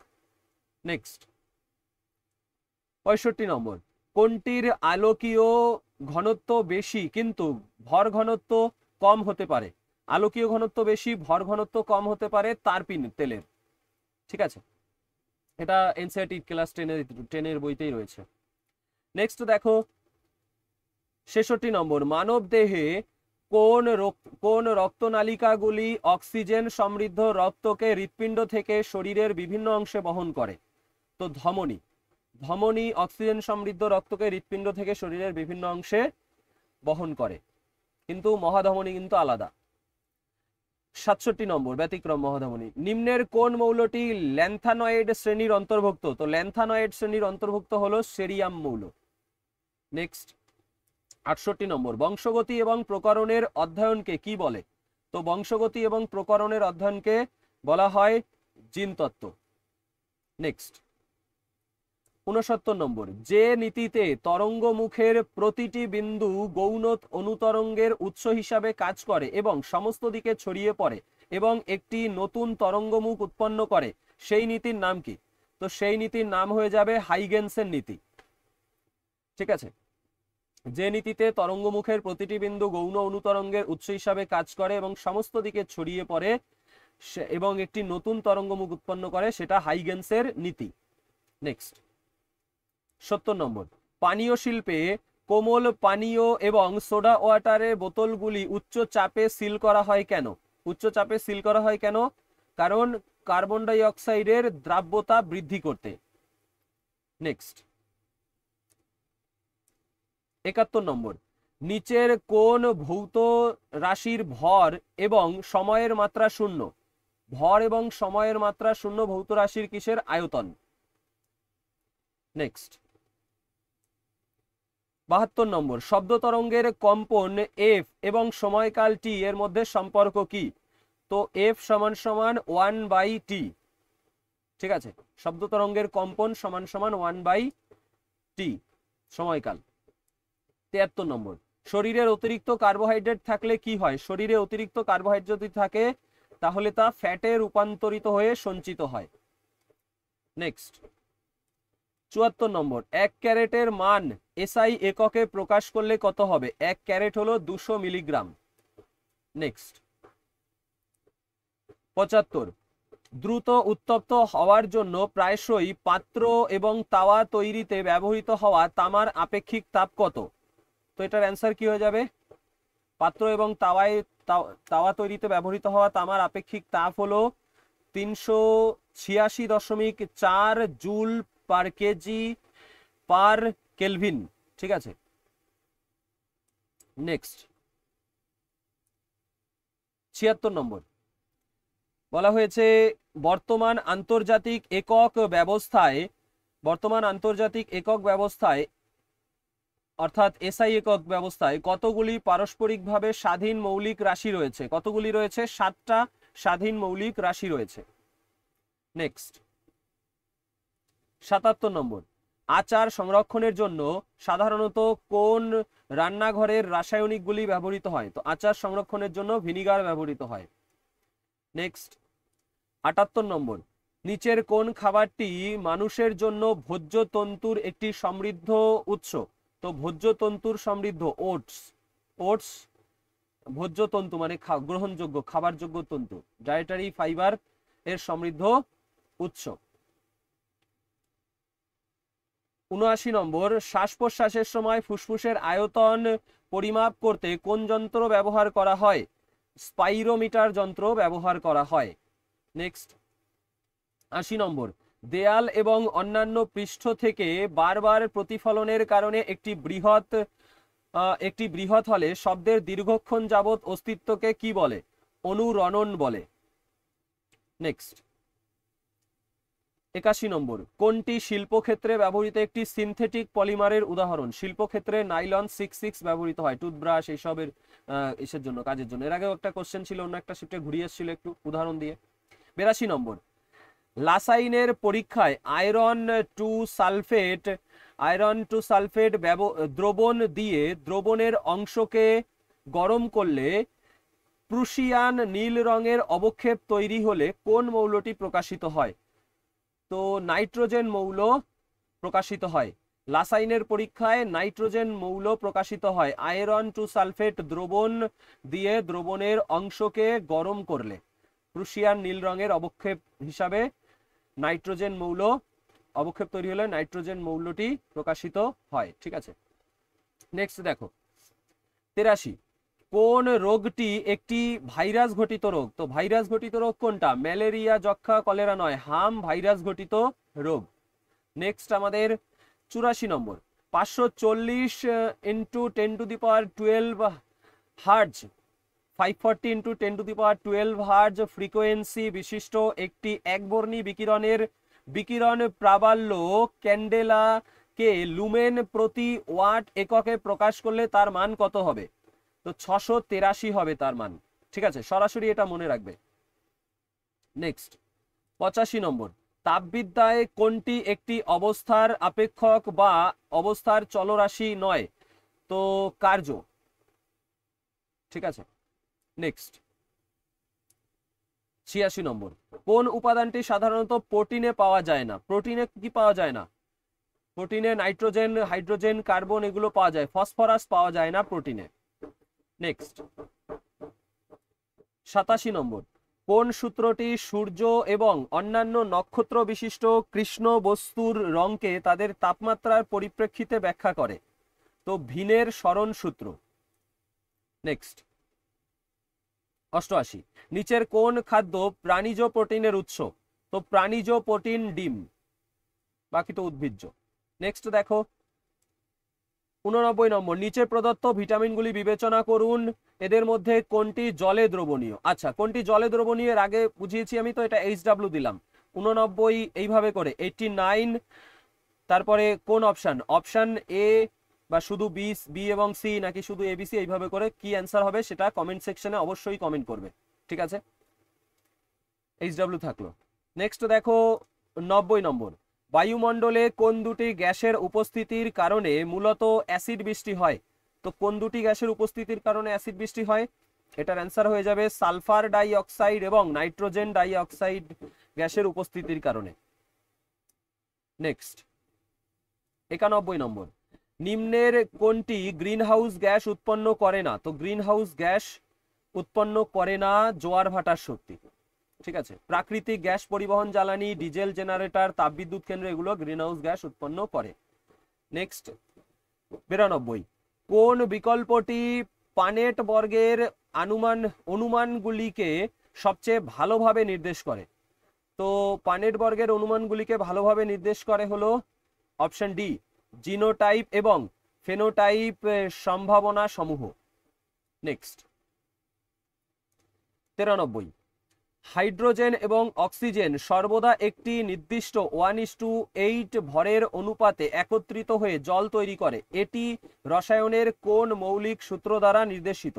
নেক্সট 65 নম্বর, কোনটির আলোকীয় ঘনত্ব বেশি কিন্তু ভর ঘনত্ব কম হতে পারে? আলোকীয় ঘনত্ব বেশি, ভর ঘনত্ব কম হতে পারে তারপিন তেলের। ঠিক আছে, এটা এনসিইআরটি ক্লাস 10-এর বইতেই রয়েছে। নেক্সট দেখো 66 নম্বর, মানব দেহে কোন রক্তনালিকাগুলি অক্সিজেন সমৃদ্ধ রক্তকে হৃৎপিণ্ড থেকে শরীরের বিভিন্ন অংশে বহন করে? তো ধমনী। ধমনী অক্সিজেন সমৃদ্ধ রক্তকে হৃৎপিণ্ড থেকে শরীরের বিভিন্ন অংশে বহন করে, কিন্তু মহাধমনী কিন্তু আলাদা। 67 নম্বর, ব্যতিক্রম মহাধমনী। নিম্নের কোন মৌলটি ল্যান্থানয়েড শ্রেণীর অন্তর্ভুক্ত? তো ল্যান্থানয়েড শ্রেণীর অন্তর্ভুক্ত হলো সেরিয়াম মৌল। নেক্সট 68 নম্বর, বংশগতি এবং প্রকরণের অধ্যয়নকে কি বলে? তো বংশগতি এবং প্রকরণের অধ্যয়নকে বলা হয় জিনতত্ত্ব। নেক্সট 69 নম্বর, যে নীতিতে তরঙ্গ মুখের প্রতিটি বিন্দু গৌণ অনুতরঙ্গের উৎস হিসাবে কাজ করে এবং সমস্ত দিকে ছড়িয়ে পড়ে এবং একটি নতুন তরঙ্গমুখ উৎপন্ন করে, সেই নীতির নাম কি? তো সেই নীতির নাম হয়ে যাবে হাইগেন্সের নীতি। ঠিক আছে, যে নীতিতে তরঙ্গমুখের প্রতিটি বিন্দু গৌণ অনুতরঙ্গের উৎস হিসাবে কাজ করে এবং সমস্ত দিকে ছড়িয়ে পড়ে এবং একটি নতুন তরঙ্গমুখ উৎপন্ন করে, সেটা হাইগেন্সের নীতি। নেক্সট 70 নম্বর, পানীয় শিল্পে কোমল পানীয় এবং সোডা ওয়াটারের বোতলগুলি উচ্চ চাপে সিল করা হয় কেন? উচ্চ চাপে সিল করা হয় কেন? কারণ কার্বন ডাই অক্সাইডের দ্রাব্যতা বৃদ্ধি করতে। নেক্সট 71 নম্বর, নিচের কোন ভৌত রাশির ভর এবং সময়ের মাত্রা শূন্য? ভর এবং সময়ের মাত্রা শূন্য ভৌত রাশির কিসের? আয়তন। নেক্সট 72 নম্বর, শব্দ তরঙ্গের কম্পন এফ এবং সময়কাল টি এর মধ্যে সম্পর্ক কি? তো এফ সমান সমান 1/t। ঠিক আছে, শব্দ তরঙ্গের কম্পন সমান সমান 1/t সময়কাল। 73 নম্বর, শরীরের অতিরিক্ত কার্বোহাইড্রেট থাকলে কি হয়? শরীরে অতিরিক্ত কার্বোহাইড্রেট যদি থাকে তাহলে তা ফ্যাটে রূপান্তরিত হয়ে সঞ্চিত হয়। নেক্সট 74 নম্বর, 1 ক্যারেটের মান এসআই এককে প্রকাশ করলে কত হবে? 1 ক্যারেট হলো 200 মিলিগ্রাম। নেক্সট 75, দ্রুত উত্তপ্ত হওয়ার জন্য প্রায়শই পাত্র এবং তাওয়া তৈরিতে ব্যবহৃত হওয়া তামার আপেক্ষিক তাপ কত? তো এটার অ্যান্সার কি হয়ে যাবে? পাত্র এবং তাওয়া তৈরিতে ব্যবহৃত হওয়া তামার আপেক্ষিক তাপ হলো 386.4 joule per KG per kelvin. ঠিক আছে, নেক্সট 76 নম্বর, বলা হয়েছে বর্তমান আন্তর্জাতিক একক ব্যবস্থায় অর্থাৎ এসআই একক ব্যবস্থায় কতগুলি পারস্পরিকভাবে স্বাধীন মৌলিক রাশি রয়েছে? কতগুলি রয়েছে? 7টা স্বাধীন মৌলিক রাশি রয়েছে। নেক্সট 77 নম্বর, আচার সংরক্ষণের জন্য সাধারণত কোন রান্নাঘরের রাসায়নিকগুলি ব্যবহৃত হয়? তো আচার সংরক্ষণের জন্য ভিনিগার ব্যবহৃত হয়। নেক্সট 78 নম্বর, নিচের কোন খাবারটি মানুষের জন্য ভোজ্য তন্তুর একটি সমৃদ্ধ উৎস? তো ভোজ্য তন্তুর সমৃদ্ধ ওটস ভোজ্য তন্তু মানে গ্রহণযোগ্য খাবারযোগ্য তন্তু, ডায়েটারি ফাইবার এর সমৃদ্ধ উৎস। 79 নম্বর, শ্বাস প্রশ্বাসের সময় ফুসফুসের আয়তন পরিমাপ করতে কোন যন্ত্র ব্যবহার করা হয়? স্পাইরোমিটার যন্ত্র ব্যবহার করা হয়। নেক্সট 80 নম্বর, দেয়াল এবং অন্যান্য পৃষ্ঠ থেকে বারবার প্রতিফলনের কারণে একটি বৃহৎ হলে শব্দের দীর্ঘক্ষণ যাবৎ অস্তিত্বকে কি বলে? অনুরণন বলে। নেক্সট 81 নম্বর, কোনটি শিল্পক্ষেত্রে ব্যবহৃত একটি সিনথেটিক পলিমারের উদাহরণ? শিল্পক্ষেত্রে নাইলন 66 ব্যবহৃত হয় টুথব্রাশ এইসবের এসের জন্য, কাজের জন্য। এর আগেও একটা কোশ্চেন ছিল, অন্য একটা শিফটে ঘুরিয়ে এসেছিল একটু উদাহরণ দিয়ে। 82 নম্বর, লাসাইনের পরীক্ষায় আয়রন টু সালফেট দ্রবণ দিয়ে দ্রবণের অংশকে গরম করলে প্রুশিয়ান নীল রঙের অবক্ষেপ তৈরি হলে কোন মৌলটি প্রকাশিত হয়? তো নাইট্রোজেন মৌল প্রকাশিত হয়। লাসাইনের পরীক্ষায় নাইট্রোজেন মৌল প্রকাশিত হয় আয়রন টু সালফেট দ্রবণ দিয়ে দ্রবণের অংশকে গরম করলে প্রুশিয়ান নীল রঙের অবক্ষেপ হিসাবে নাইট্রোজেন মৌল অবক্ষেপ তৈরি হলে নাইট্রোজেন মৌলটি প্রকাশিত হয়। ঠিক আছে, নেক্সট দেখো 83, কোন রোগটি একটি ভাইরাস ঘটিত রোগ? তো ভাইরাস ঘটিত রোগ কোনটা? ম্যালেরিয়া, যক্ষা, কলেরা নয়, হাম ভাইরাস ঘটিত রোগ। নেক্সট আমাদের 84 নম্বর, 540 ইন্টু 10⁻12 হার্জ 540 × 10⁻12 হার্জ ফ্রিকোয়েন্সি বিশিষ্ট একটি একবর্ণী বিকিরণ প্রাবল্য ক্যান্ডেলাকে লুমেন প্রতি ওয়াট এককে প্রকাশ করলে তার মান কত হবে? তো 683 হবে তার মান। ঠিক আছে, সরাসরি এটা মনে রাখবে। নেক্সট 85 নম্বর, তাপবিদ্যায় কোনটি একটি অবস্থার আপেক্ষক বা অবস্থার চলরাশি নয়? তো কার্য। ঠিক আছে, নেক্সট 86 নম্বর, কোন উপাদানটি সাধারণত প্রোটিনে পাওয়া যায় না? প্রোটিনে কি পাওয়া যায় না? প্রোটিনে নাইট্রোজেন, হাইড্রোজেন, কার্বন এগুলো পাওয়া যায়, ফসফরাস পাওয়া যায় না প্রোটিনে। নেক্সট 87 নম্বর, কোন সূত্রটি সূর্য এবং অন্যান্য নক্ষত্র বিশিষ্ট কৃষ্ণ বস্তুর রঙকে তাদের তাপমাত্রার পরিপ্রেক্ষিতে ব্যাখ্যা করে? তো ভিনের সরণ সূত্র। নেক্সট 88, নিচের কোন খাদ্য প্রাণীজ প্রোটিনের উৎস? তো প্রাণীজ প্রোটিন ডিম, বাকি তো উদ্ভিজ্জ। নেক্সট দেখো 89 নম্বর, নিচে প্রদত্ত ভিটামিনগুলি বিবেচনা করুন, এদের মধ্যে কোনটি জলে দ্রবণীয়? আচ্ছা, কোনটি জলে দ্রবণীয় এর আগে বুঝিয়েছি আমি, তো এটা HW দিলাম। 89 এইভাবে করে 89, তারপরে কোন অপশন? অপশন এ বা শুধু বি এবং সি, নাকি শুধু ABC, এইভাবে করে কি অ্যান্সার হবে সেটা কমেন্ট সেকশনে অবশ্যই কমেন্ট করবে। ঠিক আছে, HW থাকলো। নেক্সট দেখো 90 নম্বর, বায়ুমণ্ডলে কোন দুটি গ্যাসের উপস্থিতির কারণে মূলত অ্যাসিড বৃষ্টি হয়? তো কোন দুটি গ্যাসের উপস্থিতির কারণে অ্যাসিড বৃষ্টি হয়? এটার অ্যান্সার হয়ে যাবে সালফার ডাই অক্সাইড এবং নাইট্রোজেন ডাই অক্সাইড গ্যাসের উপস্থিতির কারণে। নেক্সট 91 নম্বর, নিম্নের কোনটি গ্রিনহাউস গ্যাস উৎপন্ন করে না? তো গ্রিনহাউস গ্যাস উৎপন্ন করে না জোয়ার ভাটার শক্তি। ঠিক আছে, প্রাকৃতিক গ্যাস পরিবহন জ্বালানি, ডিজেল জেনারেটর, তাপবিদ্যুৎ কেন্দ্র এগুলো গ্রিনহাউস গ্যাস উৎপন্ন করে। নেক্সট 92, কোন বিকল্পটি পানেট বর্গের অনুমানগুলিকে সবচেয়ে ভালোভাবে নির্দেশ করে? তো পানেট বর্গের অনুমানগুলিকে ভালোভাবে নির্দেশ করে হলো অপশন ডি, জিনোটাইপ এবং ফেনোটাইপ সম্ভাবনা সমূহ। নেক্সট 93, হাইড্রোজেন এবং অক্সিজেন সর্বদা একটি নির্দিষ্ট 1:8 ভরের অনুপাতে একত্রিত হয়ে জল তৈরি করে, এটি রসায়নের কোন মৌলিক সূত্র দ্বারা নির্দেশিত?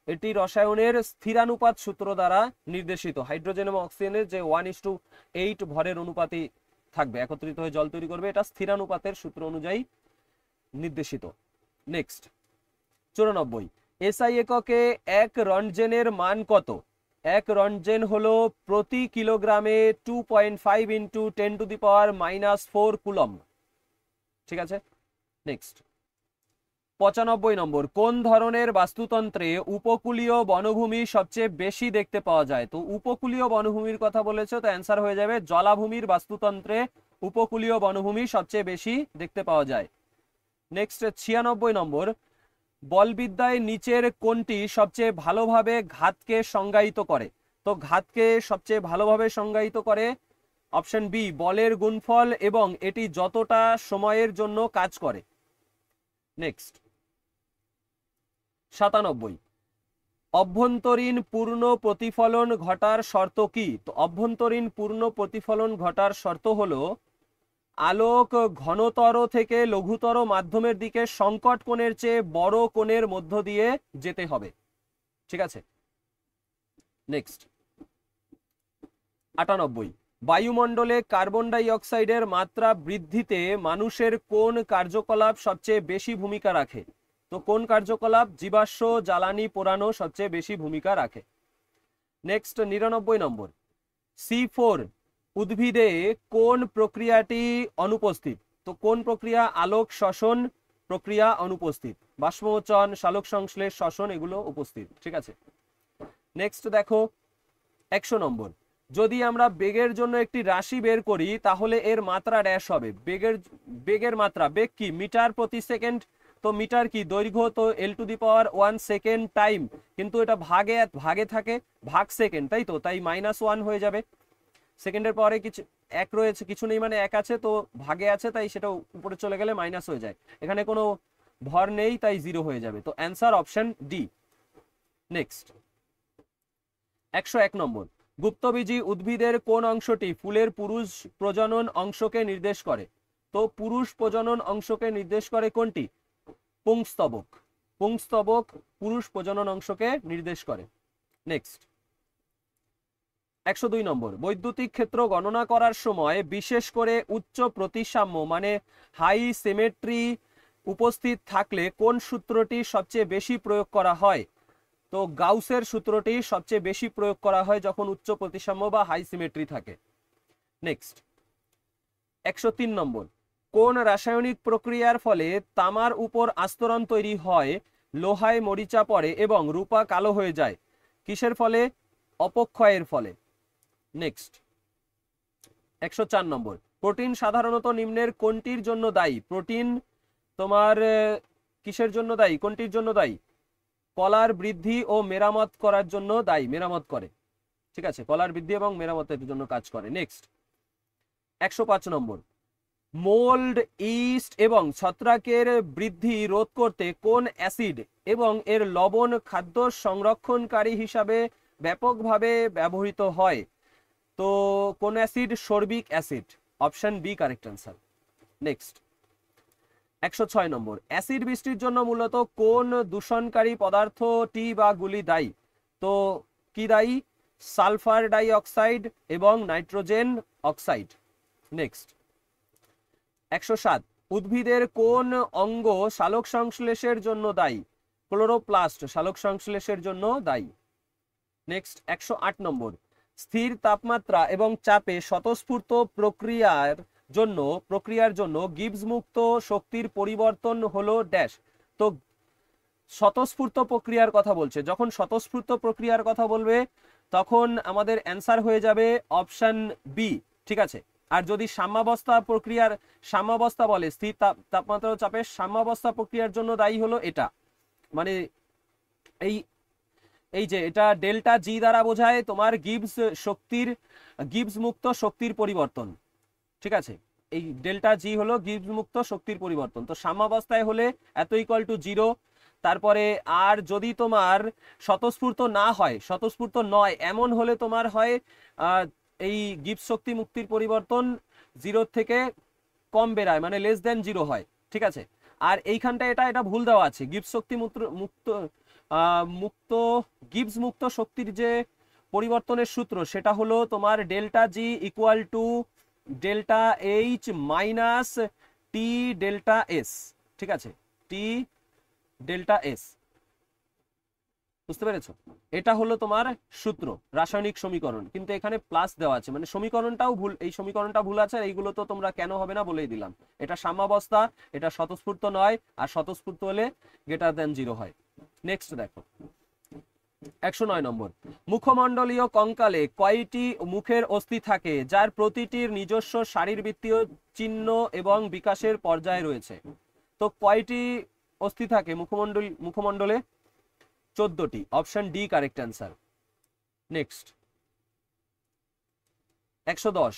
এটি রসায়নের স্থিরানুপাত সূত্র দ্বারা নির্দেশিত। হাইড্রোজেন এবং অক্সিজেনের যে 1:8 ভরের অনুপাতে থাকবে, একত্রিত হয়ে জল তৈরি করবে, এটা স্থিরানুপাতের সূত্র অনুযায়ী নির্দেশিত। নেক্সট 94, SI এককে এক রন্টজেনের মান কত? এক রন্টজেন হলো প্রতি কিলোগ্রামে 2.5 × 10⁻⁻4 কুলম। ঠিক আছে, নেক্সট 95 নম্বর, কোন ধরনের বাস্তুতন্ত্রে উপকূলীয় বনভূমি সবচেয়ে বেশি দেখতে পাওয়া যায়? তো উপকূলীয় বনভূমির কথা বলেছে, তো অ্যান্সার হয়ে যাবে জলাভূমির বাস্তুতন্ত্রে উপকূলীয় বনভূমি সবচেয়ে বেশি দেখতে পাওয়া যায়। নেক্সট 96 নম্বর, বলবিদ্যায় নিচের কোনটি সবচেয়ে ভালোভাবে ঘাতকে সংজ্ঞায়িত করে? তো ঘাতকে সবচেয়ে ভালোভাবে সংজ্ঞায়িত করে অপশন বি, বলের গুণফল এবং এটি যতটা সময়ের জন্য কাজ করে। নেক্সট 97, অভ্যন্তরীণ পূর্ণ প্রতিফলন ঘটার শর্ত কি? তো অভ্যন্তরীণ পূর্ণ প্রতিফলন ঘটার শর্ত হলো আলোক ঘনতর থেকে লঘুতর মাধ্যমের দিকে সংকট কোণের চেয়ে বড় কোণের মধ্য দিয়ে যেতে হবে। ঠিক আছে, নেক্সট 98, বায়ুমণ্ডলে কার্বন ডাই অক্সাইডের মাত্রা বৃদ্ধিতে মানুষের কোন কার্যকলাপ সবচেয়ে বেশি ভূমিকা রাখে? তো কোন কার্যকলাপ? জীবাশ্ম জ্বালানি পোড়ানো সবচেয়ে বেশি ভূমিকা রাখে। নেক্সট 99 C4 উদ্ভিদে কোন প্রক্রিয়াটি অনুপস্থিত? তো কোন প্রক্রিয়া? আলোক শ্বসন প্রক্রিয়া অনুপস্থিত, বাষ্পমোচন, সালোক সংশ্লেষ, শ্বসন এগুলো উপস্থিত। ঠিক আছে, নেক্সট দেখো 100, যদি আমরা বেগের জন্য একটি রাশি বের করি তাহলে এর মাত্রা ড্যাশ হবে। বেগের মাত্রা, বেগ কি? মিটার প্রতি সেকেন্ড। তো মিটার কি? দৈর্ঘ্য, তো L⁻1 সেকেন্ড টাইম, কিন্তু এটা ভাগে থাকে, ভাগ সেকেন্ড, তাই তো, তাই -1 হয়ে যাবে। সেকেন্ডের পরে কিছু এক রয়েছে, কিছু নেই মানে এক আছে, তো ভাগে আছে তাই সেটা উপরে চলে গেলে মাইনাস হয়ে যায়। এখানে কোনো ভর নেই তাই 0 হয়ে যাবে। তো অ্যান্সার অপশন ডি। নেক্সট 101, গুপ্তবীজী উদ্ভিদের কোন অংশটি ফুলের পুরুষ প্রজনন অংশকে নির্দেশ করে? তো পুরুষ প্রজনন অংশকে নির্দেশ করে কোনটি? পুংস্তবক। পুংস্তবক পুরুষ প্রজনন অংশকে নির্দেশ করে। নেক্সট 102, বৈদ্যুতিক ক্ষেত্র গণনা করার সময় বিশেষ করে উচ্চ প্রতিসাম্য মানে হাই সিমেট্রি উপস্থিত থাকলে কোন সূত্রটি সবচেয়ে বেশি প্রয়োগ করা হয়? তো গাউসের সূত্রটি সবচেয়ে বেশি প্রয়োগ করা হয় যখন উচ্চ প্রতিসাম্য বা হাই সিমেট্রি থাকে। নেক্সট 103, কোন রাসায়নিক প্রক্রিয়ার ফলে তামার উপর আস্তরণ তৈরি হয়, লোহায় মরিচা পড়ে এবং রূপা কালো হয়ে যায়? কিসের ফলে? অপক্ষয়ের ফলে। নেক্সট 104, প্রোটিন সাধারণত নিম্নের কোনটির জন্য দায়ী? প্রোটিন তোমার কিসের জন্য দায়ী? কোনটির জন্য দায়ী? কলার বৃদ্ধি ও মেরামত করার জন্য দায়ী, মেরামত করে। ঠিক আছে, কলার বৃদ্ধি এবং মেরামতের জন্য কাজ করে। নেক্সট 105, মোল্ড, ইস্ট এবং ছত্রাকের বৃদ্ধি রোধ করতে কোন অ্যাসিড এবং এর লবণ খাদ্য সংরক্ষণকারী হিসাবে ব্যাপকভাবে ব্যবহৃত হয়? তো কোন acid? Sorbic acid, option B correct answer. Next 106, acid বৃষ্টির জন্য মূলত কোন দূষণকারী পদার্থটি বা গুলি দায়ী? তো কি দায়ী? সালফার ডাই অক্সাইড এবং নাইট্রোজেন অক্সাইড। নেক্সট 107, উদ্ভিদের কোন অঙ্গ সালোক সংশ্লেষের জন্য দায়ী? ক্লোরোপ্লাস্ট সালোক সংশ্লেষের জন্য দায়ী। নেক্সট 108, স্থির তাপমাত্রা এবং চাপে স্বতঃস্ফূর্ত প্রক্রিয়ার জন্য গিবস মুক্ত শক্তির পরিবর্তন হলো ড্যাশ। তো স্বতঃস্ফূর্ত প্রক্রিয়ার কথা বলছে, যখন স্বতঃস্ফূর্ত প্রক্রিয়ার কথা বলবে তখন আমাদের অ্যান্সার হয়ে যাবে অপশন বি। ঠিক আছে, আর যদি সাম্যাবস্থা বলে, স্থির তাপমাত্রা ও চাপের সাম্যাবস্থা প্রক্রিয়ার জন্য দায়ী হলো এটা, মানে এই যে এটা ডেল্টা জি দ্বারা বোঝায় তোমার গিবস মুক্ত শক্তির পরিবর্তন। ঠিক আছে, এই ডেল্টা জি হলো গিবস মুক্ত শক্তির পরিবর্তন। তো সাম্যাবস্থায় হলে এত ইকুয়াল টু 0। তারপরে আর যদি তোমার স্বতঃস্ফূর্ত না হয়, স্বতঃস্ফূর্ত নয় এমন হলে তোমার হয় এই গিবস শক্তি মুক্তির পরিবর্তন 0 থেকে কম বেরায়, মানে লেস দেন 0 হয়। ঠিক আছে, আর এইখানটা এটা ভুল দেওয়া আছে। গিবস শক্তি গিবস মুক্ত শক্তির যে পরিবর্তনের সূত্র সেটা হলো তোমার delta G equal to delta H minus T delta S. ঠিক আছে, টি ডেল্টা এস, বুঝতে পেরেছো? এটা হলো তোমার সূত্র, রাসায়নিক সমীকরণ, কিন্তু এখানে প্লাস দেওয়া আছে, মানে সমীকরণটাও ভুল, এই সমীকরণটা ভুল আছে। আর এইগুলো তো তোমরা কেন হবে না বলেই দিলাম। এটা সাম্যাবস্থা, এটা স্বতঃস্ফূর্ত নয়, আর স্বতঃস্ফূর্ত হলে গ্রেটার দ্যান 0 হয়। নেক্সট দেখো 109, মুখমণ্ডলীয় কঙ্কালে কয়টি মুখের অস্থি থাকে যার প্রতিটির নিজস্ব শারীরবৃত্তীয় চিহ্ন এবং বিকাশের পর্যায় রয়েছে? তো কয়টি অস্থি থাকে মুখমণ্ডলে? 14টি, option D correct answer. Next 110,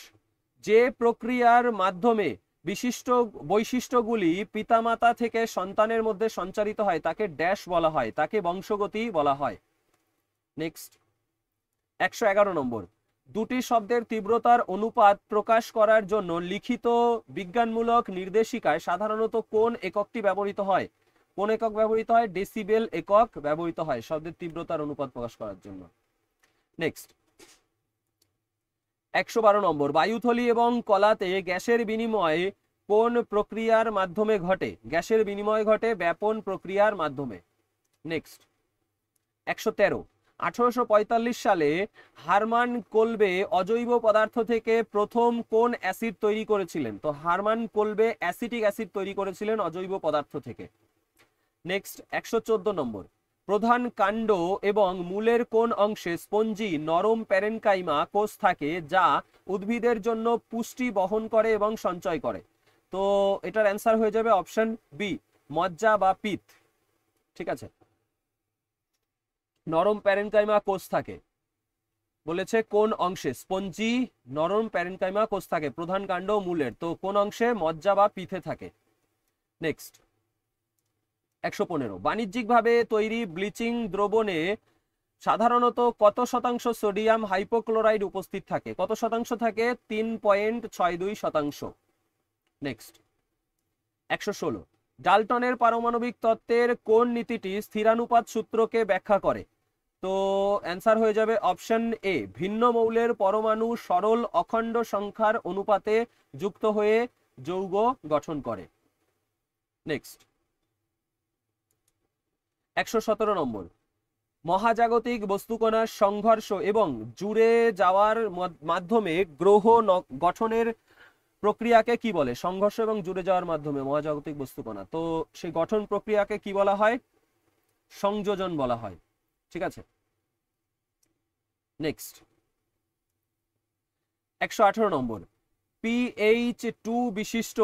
যে প্রক্রিয়ার মাধ্যমে বিশিষ্ট বৈশিষ্ট্যগুলি পিতামাতা থেকে সন্তানের মধ্যে সঞ্চারিত হয় তাকে ড্যাশ বলা হয়, তাকে বংশগতি বলা হয়। নেক্সট 111 নম্বর, দুটি শব্দের তীব্রতার অনুপাত প্রকাশ করার জন্য লিখিত বিজ্ঞানমূলক নির্দেশিকায় সাধারণত কোন এককটি ব্যবহৃত হয়? কোন একক ব্যবহৃত হয়? ডেসিবেল একক ব্যবহৃত হয় শব্দের তীব্রতার অনুপাত প্রকাশ করার জন্য। নেক্সট 112 নম্বর, বায়ুথলি এবং কলাতে গ্যাসের বিনিময় কোন প্রক্রিয়ার মাধ্যমে ঘটে? গ্যাসের বিনিময় ঘটে ব্যাপন প্রক্রিয়ার মাধ্যমে। নেক্সট 113, 1845 সালে হারমান কোলবে অজৈব পদার্থ থেকে প্রথম কোন অ্যাসিড তৈরি করেছিলেন? তো হারমান কোলবে অ্যাসিটিক অ্যাসিড তৈরি করেছিলেন অজৈব পদার্থ থেকে। নেক্সট 114 নম্বর, প্রধান কাণ্ড এবং মূলের কোন অংশে স্পঞ্জি নরম প্যারেনকাইমা কোষ থাকে যা উদ্ভিদের জন্য পুষ্টি বহন করে এবং সঞ্চয় করে? তো এটার অ্যান্সার হয়ে যাবে অপশন বি, মজ্জা বা পিত্ত। ঠিক আছে, নরম প্যারেনকাইমা কোষ থাকে বলেছে কোন অংশে? স্পঞ্জি নরম প্যারেনকাইমা কোষ থাকে প্রধান কাণ্ড মূলের, তো কোন অংশে? মজ্জা বা পিথে থাকে। নেক্সট 115, বাণিজ্যিকভাবে তৈরি ব্লিচিং দ্রবণে সাধারণত কত শতাংশ সোডিয়াম হাইপোক্লোরাইড উপস্থিত থাকে? কত শতাংশ থাকে? 3.62%। নেক্সট 116, ডাল্টনের পারমাণবিক তত্ত্বের কোন নীতিটি স্থিরানুপাত সূত্রকে ব্যাখ্যা করে? তো অ্যান্সার হয়ে যাবে অপশন এ, ভিন্ন মৌলের পরমাণু সরল অখণ্ড সংখ্যার অনুপাতে যুক্ত হয়ে যৌগ গঠন করে। নেক্সট 117 নম্বর, মহাজাগতিক বস্তুকণার সংঘর্ষ এবং জুড়ে যাওয়ার মাধ্যমে গ্রহ গঠনের প্রক্রিয়াকে কি বলে? সংঘর্ষ এবং জুড়ে যাওয়ার মাধ্যমে মহাজাগতিক বস্তুকণা, তো সেই গঠন প্রক্রিয়াকে কি বলা হয়? সংযোজন বলা হয়। ঠিক আছে, নেক্সট 118 নম্বর, pH2 বিশিষ্ট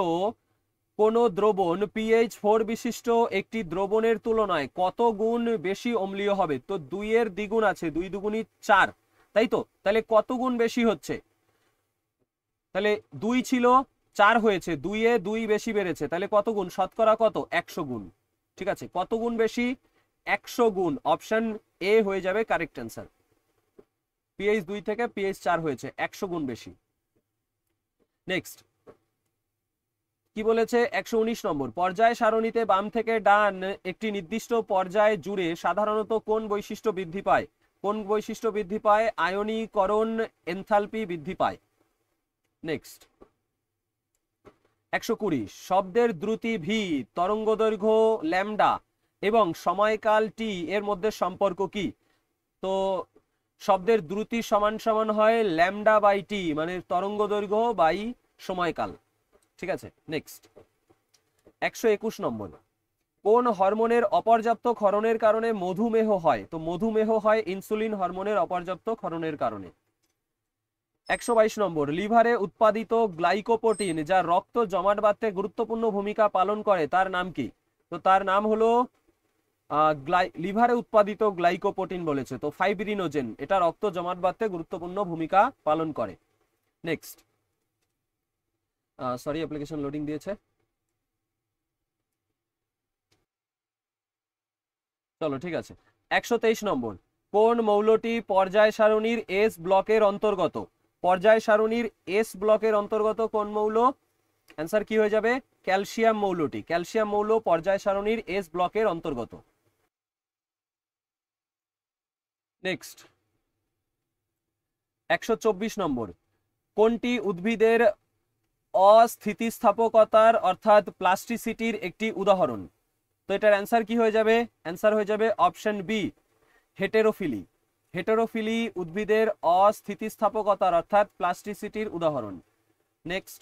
কোন দ্রবণ pH4 বিশিষ্ট একটি দ্রবণের তুলনায় কত গুণ বেশি অম্লীয় হবে? তো 2 এর দ্বিগুণ আছে, 2 দুগুণী 4, তাই তো? তাহলে কত গুণ বেশি হচ্ছে? তাহলে 2 ছিল 4 হয়েছে, 2 এ 2 বেশি বেড়েছে, তাহলে কত গুণ? শতকরা কত? 100 গুণ। ঠিক আছে, কত গুণ বেশি? 100 গুণ। অপশন এ হয়ে যাবে কারেক্ট অ্যান্সার। pH 2 থেকে pH 4 হয়েছে, 100 গুণ বেশি। নেক্সট কি বলেছে? 119 নম্বর, পর্যায় সারণীতে বাম থেকে ডান একটি নির্দিষ্ট পর্যায় জুড়ে সাধারণত কোন বৈশিষ্ট্য বৃদ্ধি পায়? কোন বৈশিষ্ট্য বৃদ্ধি পায়? আয়নীকরণ এনথালপি বৃদ্ধি পায়। নেক্সট 120, শব্দের দ্রুতি ভি, তরঙ্গদৈর্ঘ্য ল্যামডা এবং সময়কাল টি এর মধ্যে সম্পর্ক কি? তো শব্দের দ্রুতি সমান সমান হয় ল্যামডা বাই টি, মানে তরঙ্গদৈর্ঘ্য বাই সময়কাল। ঠিক আছে, নেক্সট 121 নম্বর, কোন হরমোনের অপর্যাপ্ত ক্ষরণের কারণে মধুমেহ হয়? তো মধুমেহ হয় ইনসুলিন হরমোনের অপর্যাপ্ত ক্ষরণের কারণে। 122 নম্বর, লিভারে উৎপাদিত গ্লাইকোপ্রোটিন যা রক্ত জমাট বাঁধতে গুরুত্বপূর্ণ ভূমিকা পালন করে তার নাম কি? তো তার নাম হলো লিভারে উৎপাদিত গ্লাইকোপ্রোটিন বলেছে, তো ফাইব্রিনোজেন, এটা রক্ত জমাট বাঁধতে গুরুত্বপূর্ণ ভূমিকা পালন করে। নেক্সট সরি, অ্যাপ্লিকেশন লোডিং দিয়েছে। চলো ঠিক আছে, 123 নম্বর, কোন মৌলটি পর্যায় সারণীর এস ব্লকের অন্তর্গত? পর্যায় সারণীর এস ব্লকের অন্তর্গত কোন মৌল? অ্যান্সার কি হয়ে যাবে? ক্যালসিয়াম মৌলটি। ক্যালসিয়াম মৌল পর্যায় সারণীর এস ব্লকের অন্তর্গত। নেক্সট 124 নম্বর, কোনটি উদ্ভিদের অস্থিতিস্থাপকতার অর্থাৎ প্লাস্টিসিটির একটি উদাহরণ? তো এটার অ্যান্সার কি হয়ে যাবে? অ্যান্সার হয়ে যাবে অপশন বি, হেটেরোফিলি। হেটেরোফিলি উদ্ভিদের অস্থিতিস্থাপকতার অর্থাৎ প্লাস্টিসিটির উদাহরণ। নেক্সট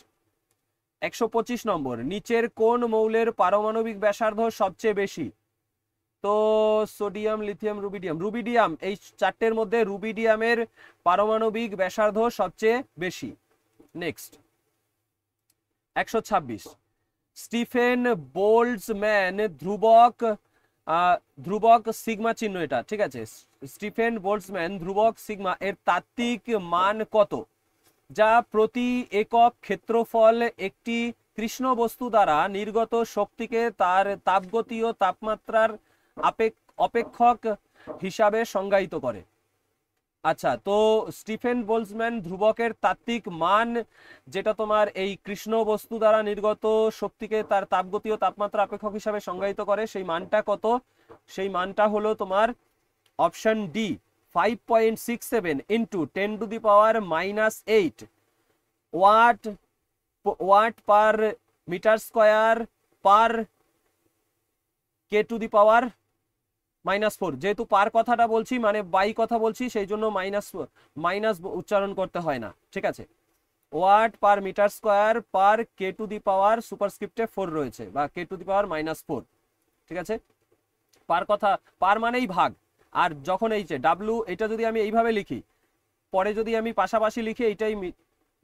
125 নম্বর, নিচের কোন মৌলের পারমাণবিক ব্যাসার্ধ সবচেয়ে বেশি? তো সোডিয়াম, লিথিয়াম, রুবিডিয়াম। রুবিডিয়াম, এই চারটের মধ্যে রুবিডিয়ামের পারমাণবিক ব্যাসার্ধ সবচেয়ে বেশি। নেক্সট 126, স্টিফেন বোল্টজম্যান ধ্রুবক সিগমা চিহ্ন, এটা ঠিক আছে, স্টিফেন বোল্টজম্যান ধ্রুবক সিগমা এর তাত্ত্বিক মান কত, যা প্রতি একক ক্ষেত্রফল একটি কৃষ্ণ বস্তু দ্বারা নির্গত শক্তিকে তার তাপগতীয় তাপমাত্রার অপেক্ষক হিসাবে সংজ্ঞায়িত করে? আচ্ছা, তো স্টিফেন বোলজম্যান ধ্রুবকের তাত্ত্বিক মান, যেটা তোমার এই কৃষ্ণ বস্তু দ্বারা নির্গত শক্তিকে তার তাপগতীয় তাপমাত্রা অপেক্ষক হিসাবে সংজ্ঞায়িত করে, সেই মানটা কত? সেই মানটা হলো তোমার option D, 5.67 into 10⁻⁻8 watt watt per metre square per K⁻⁻⁴। যেহেতু পার কথাটা বলছি, মানে বাই কথা বলছি, সেই জন্য মাইনাস মাইনাস উচ্চারণ করতে হয় না, ঠিক আছে। Watt per metre square per K⁻⁴ সুপারস্ক্রিপ্টে 4 রয়েছে, বা K⁻⁻⁴, ঠিক আছে। পার কথা, পার মানেই ভাগ। আর যখন এই যে ডাব্লু, এটা যদি আমি এইভাবে লিখি, পরে যদি আমি পাশাপাশি লিখি, এইটাই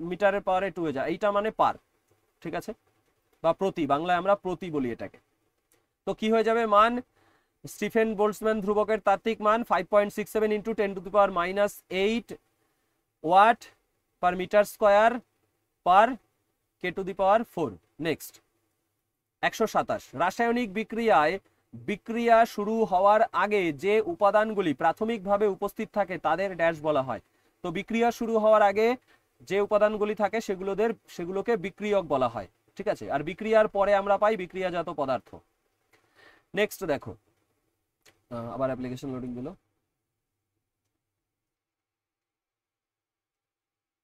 মিটারের পাওয়ারে 2 হয়ে যায়, এইটা মানে পার, ঠিক আছে, বা প্রতি, বাংলায় আমরা প্রতি বলি এটাকে। তো কি হয়ে যাবে মান? স্টিফেন বোলজম্যান ধ্রুবকের তাত্ত্বিক মান 5.67 into 10⁻⁸ watt per metre square per K⁴। Next, 127, রাসায়নিক বিক্রিয়া শুরু হওয়ার আগে যে উপাদানগুলি প্রাথমিকভাবে উপস্থিত থাকে তাদের ড্যাশ বলা হয়। তো বিক্রিয়া শুরু হওয়ার আগে যে উপাদানগুলি থাকে সেগুলোকে বিক্রিয়ক বলা হয়, ঠিক আছে। আর বিক্রিয়ার পরে আমরা পাই বিক্রিয়াজাত পদার্থ। নেক্সট দেখো, আবার অ্যাপ্লিকেশন লোডিং দিল।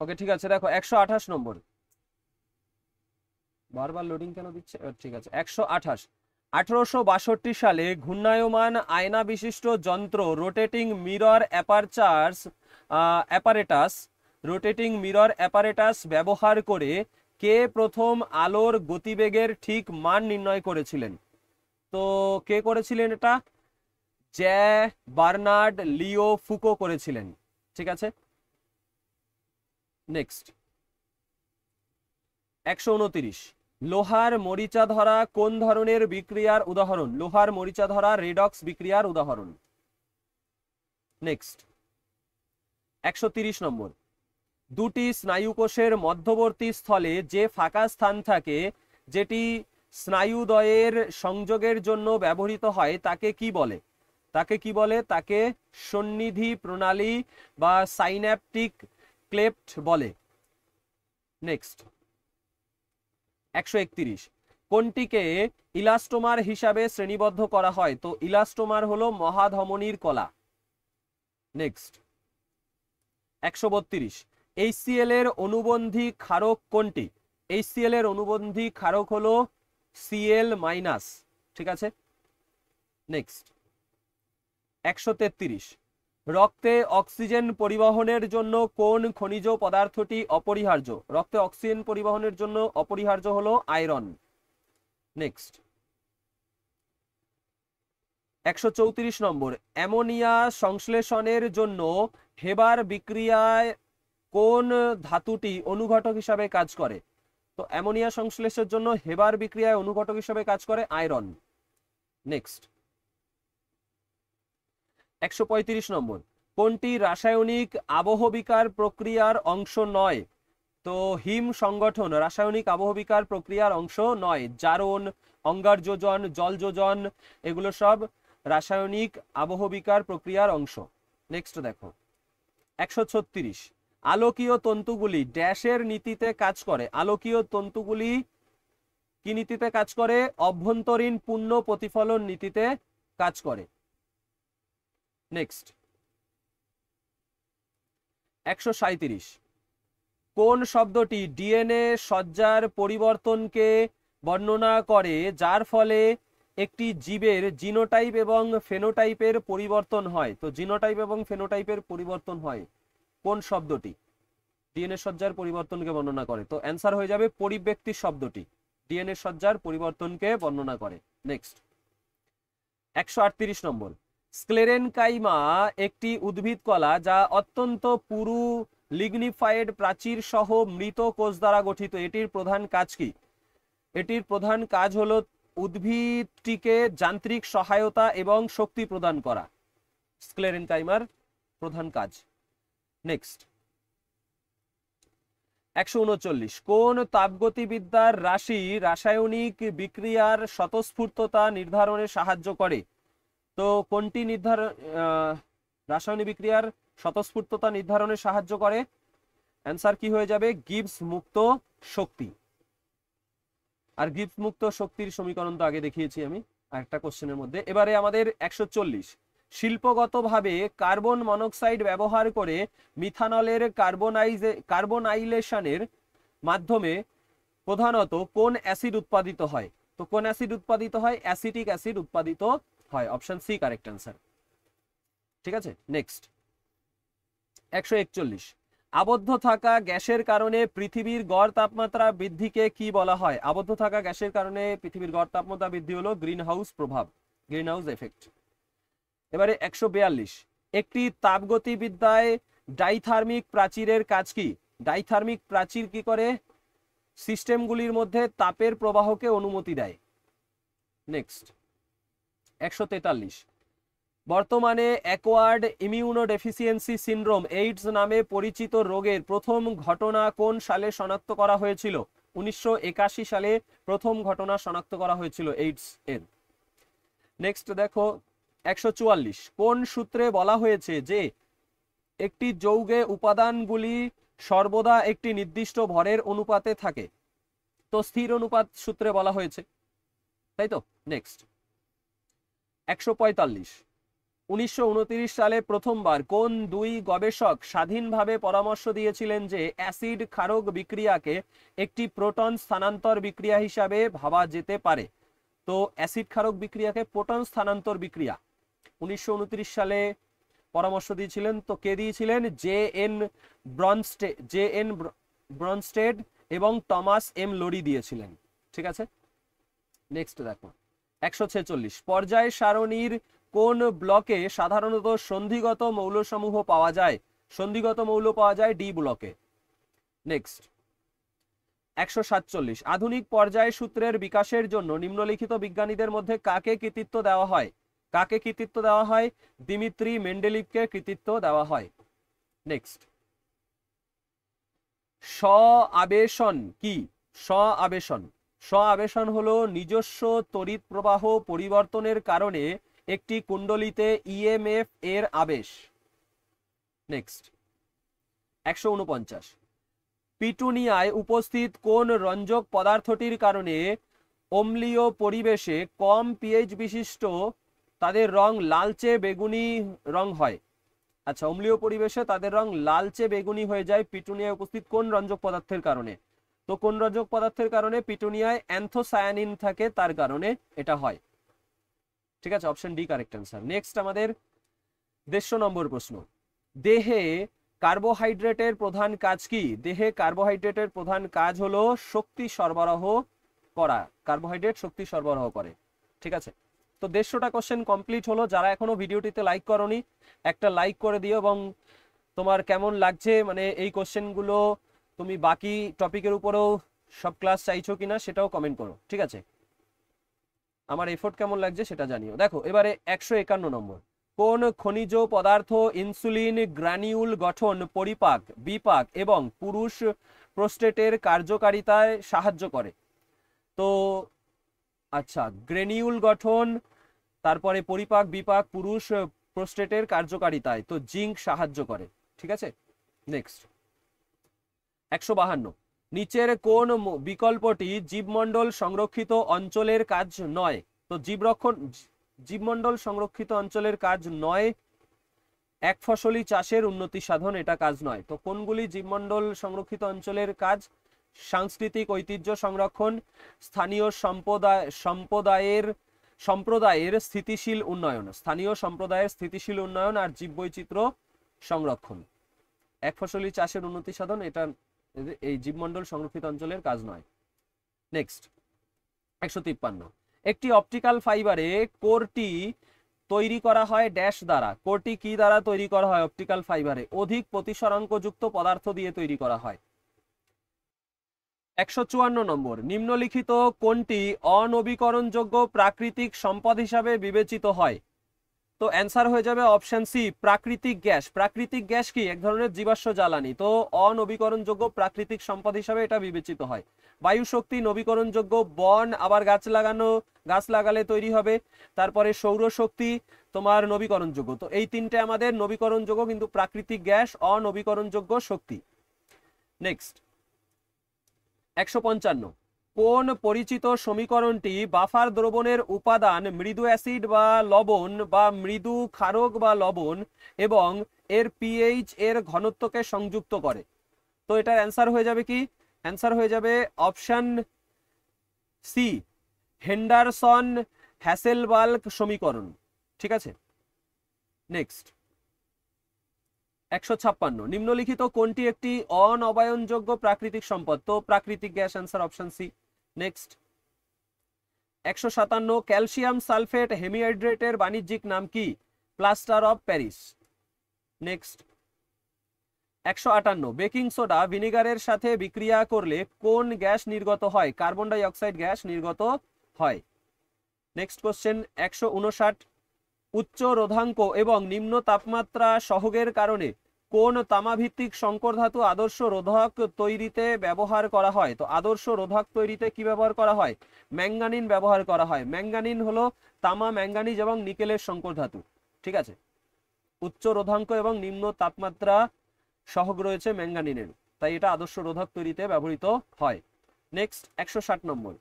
ওকে, ঠিক আছে, দেখো 128 নম্বর, বারবার লোডিং কেন দিচ্ছে? ঠিক আছে, 128, 1862 সালে ঘূর্ণায়মান আয়না বিশিষ্ট যন্ত্র রোটেটিং মিরর অ্যাপারেটাস ব্যবহার করে কে প্রথম আলোর গতিবেগের ঠিক মান নির্ণয় করেছিলেন? তো কে করেছিলেন এটা? জ্যা বার্নার্ড লিও ফুকো করেছিলেন, ঠিক আছে। নেক্সট, 129, লোহার মরিচা ধরা কোন ধরনের বিক্রিয়ার উদাহরণ? লোহার মরিচা ধরা রেডক্স বিক্রিয়ার উদাহরণ। নেক্সট, 130 নম্বর, দুটি স্নায়ুকোষের মধ্যবর্তী স্থলে যে ফাঁকা স্থান থাকে যেটি স্নায়ুদ্বয়ের সংযোগের জন্য ব্যবহৃত হয় তাকে কি বলে? তাকে সন্নিধি প্রণালী বা সাইন্যাপটিক ক্লেফট বলে। নেক্সট, 131, কোনটিকে ইলাস্টোমার হিসাবে শ্রেণীবদ্ধ করা হয়? তো ইলাস্টোমার হলো মহাধমনীর কলা। নেক্সট, 132, HCl এর অনুবন্ধী ক্ষারক কোনটি? HCl এর অনুবন্ধী ক্ষারক হলো Cl-, ঠিক আছে। নেক্সট, 133, রক্তে অক্সিজেন পরিবহনের জন্য কোন খনিজ পদার্থটি অপরিহার্য? রক্তে অক্সিজেন পরিবহনের জন্য অপরিহার্য হলো আয়রন। নেক্সট, 134 নম্বর, অ্যামোনিয়া সংশ্লেষণের জন্য হেবার বিক্রিয়ায় কোন ধাতুটি অনুঘটক হিসাবে কাজ করে? তো অ্যামোনিয়া সংশ্লেষের জন্য হেবার বিক্রিয়ায় অনুঘটক হিসাবে কাজ করে আয়রন। নেক্সট, 135 নম্বর, কোনটি রাসায়নিক আবহবিকার প্রক্রিয়ার অংশ নয়? তো হিম সংগঠন রাসায়নিক আবহবিকার প্রক্রিয়ার অংশ নয়। জারণ, অঙ্গার যোজন, জল যোজন, এগুলো সব রাসায়নিক আবহবিকার প্রক্রিয়ার অংশ। নেক্সট দেখো, 136, আলোকীয় তন্তুগুলি ড্যাশের নীতিতে কাজ করে? আলোকীয় তন্তুগুলি কি নীতিতে কাজ করে? অভ্যন্তরীণ পূর্ণ প্রতিফলন নীতিতে কাজ করে। নেক্সট, 137, কোন শব্দটি ডিএনএ সজ্জার পরিবর্তনকে বর্ণনা করে যার ফলে একটি জীবের জিনোটাইপ এবং ফেনোটাইপের পরিবর্তন হয়? তো জিনোটাইপ এবং ফেনোটাইপের পরিবর্তন হয় কোন শব্দটি ডিএনএ সজ্জার পরিবর্তনকে বর্ণনা করে? তো অ্যান্সার হয়ে যাবে পরিব্যক্তি শব্দটি ডিএনএ সজ্জার পরিবর্তনকে বর্ণনা করে। নেক্সট, 138 নম্বর, স্ক্লেরেনকাইমা একটি উদ্ভিদ কলা যা অত্যন্ত পুরু লিগনিফাইড প্রাচীর সহ মৃত কোষ দ্বারা গঠিত। এটির প্রধান কাজ কি? এটির প্রধান কাজ হলো উদ্ভিদটিকে যান্ত্রিক সহায়তা এবং শক্তি প্রদান করা, স্ক্লেরেনকাইমার প্রধান কাজ। নেক্সট, 139, কোন তাপগতিবিদ্যার রাশি রাসায়নিক বিক্রিয়ার স্বতঃস্ফূর্ততা নির্ধারণে সাহায্য করে? তো কোনটি রাসায়নিক বিক্রিয়ার স্বতঃস্ফূর্ততা নির্ধারণে সাহায্য করে। অ্যান্সার কি হয়ে যাবে? গিবস মুক্ত শক্তি। আর গিবস মুক্ত শক্তির সমীকরণ তো আগে দেখিয়েছি আমি একটা কোশ্চেনের মধ্যে। এবারে আমাদের 140, শিল্পগতভাবে কার্বন মনোক্সাইড ব্যবহার করে মিথানলের কার্বনাইলেশনের মাধ্যমে প্রধানত কোন অ্যাসিড উৎপাদিত হয়? তো কোন অ্যাসিড উৎপাদিত হয়? অ্যাসিটিক অ্যাসিড উৎপাদিত হয়। Option C correct answer. ঠিক আছে, নেক্সট 141, আবদ্ধ থাকা গ্যাসের কারণে পৃথিবীর গড় তাপমাত্রা বৃদ্ধিকে কি বলা হয়? আবদ্ধ থাকা গ্যাসের কারণে পৃথিবীর গড় তাপমাত্রা বৃদ্ধি হলো গ্রিন হাউস প্রভাব, গ্রিন হাউস এফেক্ট। এবারে 142, একটি তাপগতিবিদ্যায় ডাইথার্মিক প্রাচীরের কাজ কি? ডাইথার্মিক প্রাচীর কি করে? সিস্টেমগুলির মধ্যে তাপের প্রবাহকে অনুমতি দেয়। নেক্সট 143, বর্তমানে অ্যাকোয়ার্ড ইমিউনোডেফিসিয়েন্সি সিনড্রোম এইডস নামে পরিচিত রোগের প্রথম ঘটনা কোন সালে শনাক্ত করা হয়েছিল? 1981 সালে প্রথম ঘটনা শনাক্ত করা হয়েছিল এইডস এর। নেক্সট দেখো 144, কোন সূত্রে বলা হয়েছে যে একটি যৌগে উপাদানগুলি সর্বদা একটি নির্দিষ্ট ভরের অনুপাতে থাকে? তো স্থির অনুপাত সূত্রে বলা হয়েছে, তাই তো। নেক্সট 145, 1929 সালে প্রথমবার কোন দুই গবেষক স্বাধীনভাবে পরামর্শ দিয়েছিলেন যে অ্যাসিড ক্ষারক বিক্রিয়াকে একটি প্রোটন স্থানান্তর বিক্রিয়া হিসাবে ভাবা যেতে পারে? তো অ্যাসিড ক্ষারক বিক্রিয়াকে প্রোটন স্থানান্তর বিক্রিয়া 1929 সালে পরামর্শ দিয়েছিলেন। তো কে দিয়েছিলেন? জে এন ব্রনস্টেড এবং টমাস এম লোরি দিয়েছিলেন। ঠিক আছে, নেক্সট দেখো 146, পর্যায় সারণীর কোন ব্লকে সাধারণত সন্ধিগত মৌলসমূহ পাওয়া যায়? সন্ধিগত মৌল পাওয়া যায় ডি ব্লকে। নেক্সট 147, আধুনিক পর্যায় সূত্রের বিকাশের জন্য নিম্নলিখিত বিজ্ঞানীদের মধ্যে কাকে কৃতিত্ব দেওয়া হয়? কাকে কৃতিত্ব দেওয়া হয়? দিমিত্রি মেন্ডেলিভকে কৃতিত্ব দেওয়া হয়। নেক্সট স্ব-আবেশন কি? স্ব-আবেশন, স্ব-আবেশন হলো নিজস্ব তড়িৎ প্রবাহ পরিবর্তনের কারণে একটি কুণ্ডলিতে ইএমএফ এর আবেশ। নেক্সট 149, পিটুনিয়ায় উপস্থিত কোন রঞ্জক পদার্থটির কারণে অম্লীয় পরিবেশে কম পিএইচ বিশিষ্ট তাদের রং লালচে বেগুনি রং হয়? আচ্ছা, অম্লীয় পরিবেশে তাদের রং লালচে বেগুনি হয়ে যায় পিটুনিয়ায় উপস্থিত কোন রঞ্জক পদার্থের কারণে? তো কোন রঞ্জক পদার্থের কারণে? পিটুনিয়ায় অ্যান্থোসায়ানিন থাকে, তার কারণে এটা হয়। ঠিক আছে, option D correct answer. Next আমাদের 150 নম্বর প্রশ্ন, দেহে কার্বোহাইড্রেটের প্রধান কাজ কি? দেহে কার্বোহাইড্রেটের প্রধান কাজ হলো শক্তি সরবরাহ করা। কার্বোহাইড্রেট শক্তি সরবরাহ করে। ঠিক আছে, তো 150টা কোশ্চেন কমপ্লিট হলো। যারা এখনো ভিডিওটিতে লাইক করোনি একটা লাইক করে দিও, এবং তোমার কেমন লাগছে মানে এই কোশ্চেনগুলো তুমি বাকি টপিকের উপরেও সব ক্লাস চাইছো কিনা সেটাও কমেন্ট করো। ঠিক আছে, আমার এফোর্ট কেমন লাগছে সেটা জানিও। দেখো এবারে 151 নম্বর, কোন খনিজ পদার্থ ইনসুলিন গ্রানিউল গঠন, পরিপাক, বিপাক এবং পুরুষ প্রোস্টেটের কার্যকারিতায় সাহায্য করে? তো আচ্ছা, গ্রেনিউল গঠন, তারপরে পরিপাক, বিপাক, পুরুষ প্রোস্টেটের কার্যকারিতায় তো জিঙ্ক সাহায্য করে। ঠিক আছে, নেক্সট 152, নিচের কোন বিকল্পটি জীবমণ্ডল সংরক্ষিত অঞ্চলের কাজ নয়? তো জীবমণ্ডল সংরক্ষিত অঞ্চলের কাজ নয়। এক ফসলি চাষের উন্নতি সাধন, এটা কাজ নয়। তো কোনগুলি জীবমণ্ডল সংরক্ষিত অঞ্চলের কাজ? সাংস্কৃতিক ঐতিহ্য সংরক্ষণ, স্থানীয় সম্প্রদায়ের স্থিতিশীল উন্নয়ন, স্থানীয় সম্প্রদায়ের স্থিতিশীল উন্নয়ন আর জীববৈচিত্র্য সংরক্ষণ। এক ফসলি চাষের উন্নতি সাধন এটা এই জীবমণ্ডল সংরক্ষিত অঞ্চলের কাজ নয়। নেক্সট 153, একটি অপটিক্যাল ফাইবারে কোরটি তৈরি করা হয় ড্যাশ দ্বারা। কোরটি কি দ্বারা তৈরি করা হয়? অপটিক্যাল ফাইবারে অধিক প্রতিসরাঙ্কযুক্ত পদার্থ দিয়ে তৈরি করা হয়। 154 নম্বর, নিম্নলিখিত কোনটি অনবীকরণযোগ্য প্রাকৃতিক সম্পদ হিসাবে বিবেচিত হয়? তো অ্যান্সার হয়ে যাবে অপশন সি, প্রাকৃতিক গ্যাস। প্রাকৃতিক গ্যাস কি এক ধরনের জীবাশ্ম জ্বালানি, তো অনবীকরণযোগ্য প্রাকৃতিক সম্পদ হিসাবে এটা বিবেচিত হয়। বায়ু শক্তি নবীকরণযোগ্য, বন আবার গাছ লাগালে তৈরি হবে। তারপরে সৌর শক্তি তোমার নবীকরণযোগ্য। তো এই তিনটে আমাদের নবীকরণযোগ্য, কিন্তু প্রাকৃতিক গ্যাস অনবীকরণযোগ্য শক্তি। নেক্সট 155, কোন পরিচিত সমীকরণটি বাফার দ্রবণের উপাদান মৃদু অ্যাসিড বা লবণ বা মৃদু ক্ষারক বা লবণ এবং এর পিএইচ এর ঘনত্বকে সংযুক্ত করে? তো এটার অ্যান্সার হয়ে যাবে কি? অ্যান্সার হয়ে যাবে অপশন সি, হেন্ডারসন হ্যাসেলবাল্ক সমীকরণ। ঠিক আছে। নেক্সট 156, নিম্নলিখিত কোনটি একটি অনবায়নযোগ্য প্রাকৃতিক সম্পদ? তো প্রাকৃতিক gas, answer option C. Next 157, calcium sulphate হেমিহাইড্রেটের বাণিজ্যিক নাম কি? Plaster of Paris. Next 158, baking soda ভিনেগারের সাথে বিক্রিয়া করলে কোন গ্যাস নির্গত হয়? কার্বন ডাই অক্সাইড গ্যাস নির্গত হয়। নেক্সট কোশ্চেন 159, উচ্চ রোধাঙ্ক এবং নিম্ন তাপমাত্রা সহগের কারণে কোন তামাভিত্তিক সংকর ধাতু আদর্শ রোধক তৈরিতে ব্যবহার করা হয়? তো আদর্শ রোধক তৈরিতে কি ব্যবহার করা হয়? ম্যাঙ্গানিন ব্যবহার করা হয়। ম্যাঙ্গানিন হলো তামা, ম্যাঙ্গানিজ এবং নিকেলের সংকর ধাতু। ঠিক আছে। উচ্চ রোধাঙ্ক এবং নিম্ন তাপমাত্রা সহগ রয়েছে ম্যাঙ্গানিনের, তাই এটা আদর্শ রোধক তৈরিতে ব্যবহৃত হয়। নেক্সট 160 নম্বর,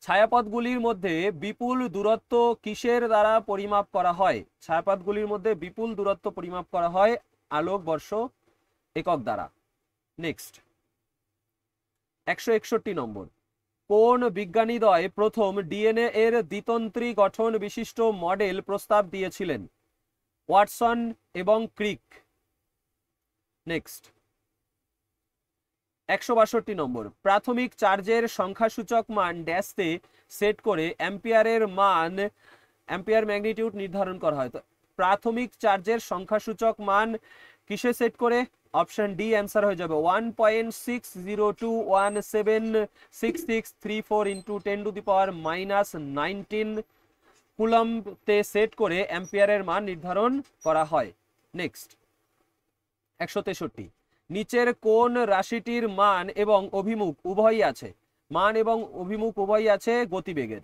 ছায়াপথগুলির মধ্যে বিপুল দূরত্ব কিসের দ্বারা পরিমাপ করা হয়? ছায়াপথগুলির মধ্যে বিপুল দূরত্ব পরিমাপ করা হয় আলোক বর্ষ একক দ্বারা। নেক্সট 161 নম্বর, কোন বিজ্ঞানীদ্বয় প্রথম ডিএনএ এর দ্বিতন্ত্রী গঠন বিশিষ্ট মডেল প্রস্তাব দিয়েছিলেন? ওয়াটসন এবং ক্রিক। নেক্সট 162 নম্বর, প্রাথমিক চার্জের সংখ্যাসূচক মান ড্যাশে সেট করে অ্যাম্পিয়ার ম্যাগনিটিউড নির্ধারণ করা হয়। তো প্রাথমিক চার্জের সংখ্যাসূচক মান কিসে সেট করে? অপশন ডি, অ্যান্সার হয়ে যাবে 1.602176634 ইন্টু 10⁻⁻19 কুলম্বতে সেট করে অ্যাম্পিয়ারের মান নির্ধারণ করা হয়। নেক্সট 163, নিচের কোন রাশিটির মান এবং অভিমুখ উভয়ই আছে? মান এবং অভিমুখ উভয়ই আছে গতিবেগের।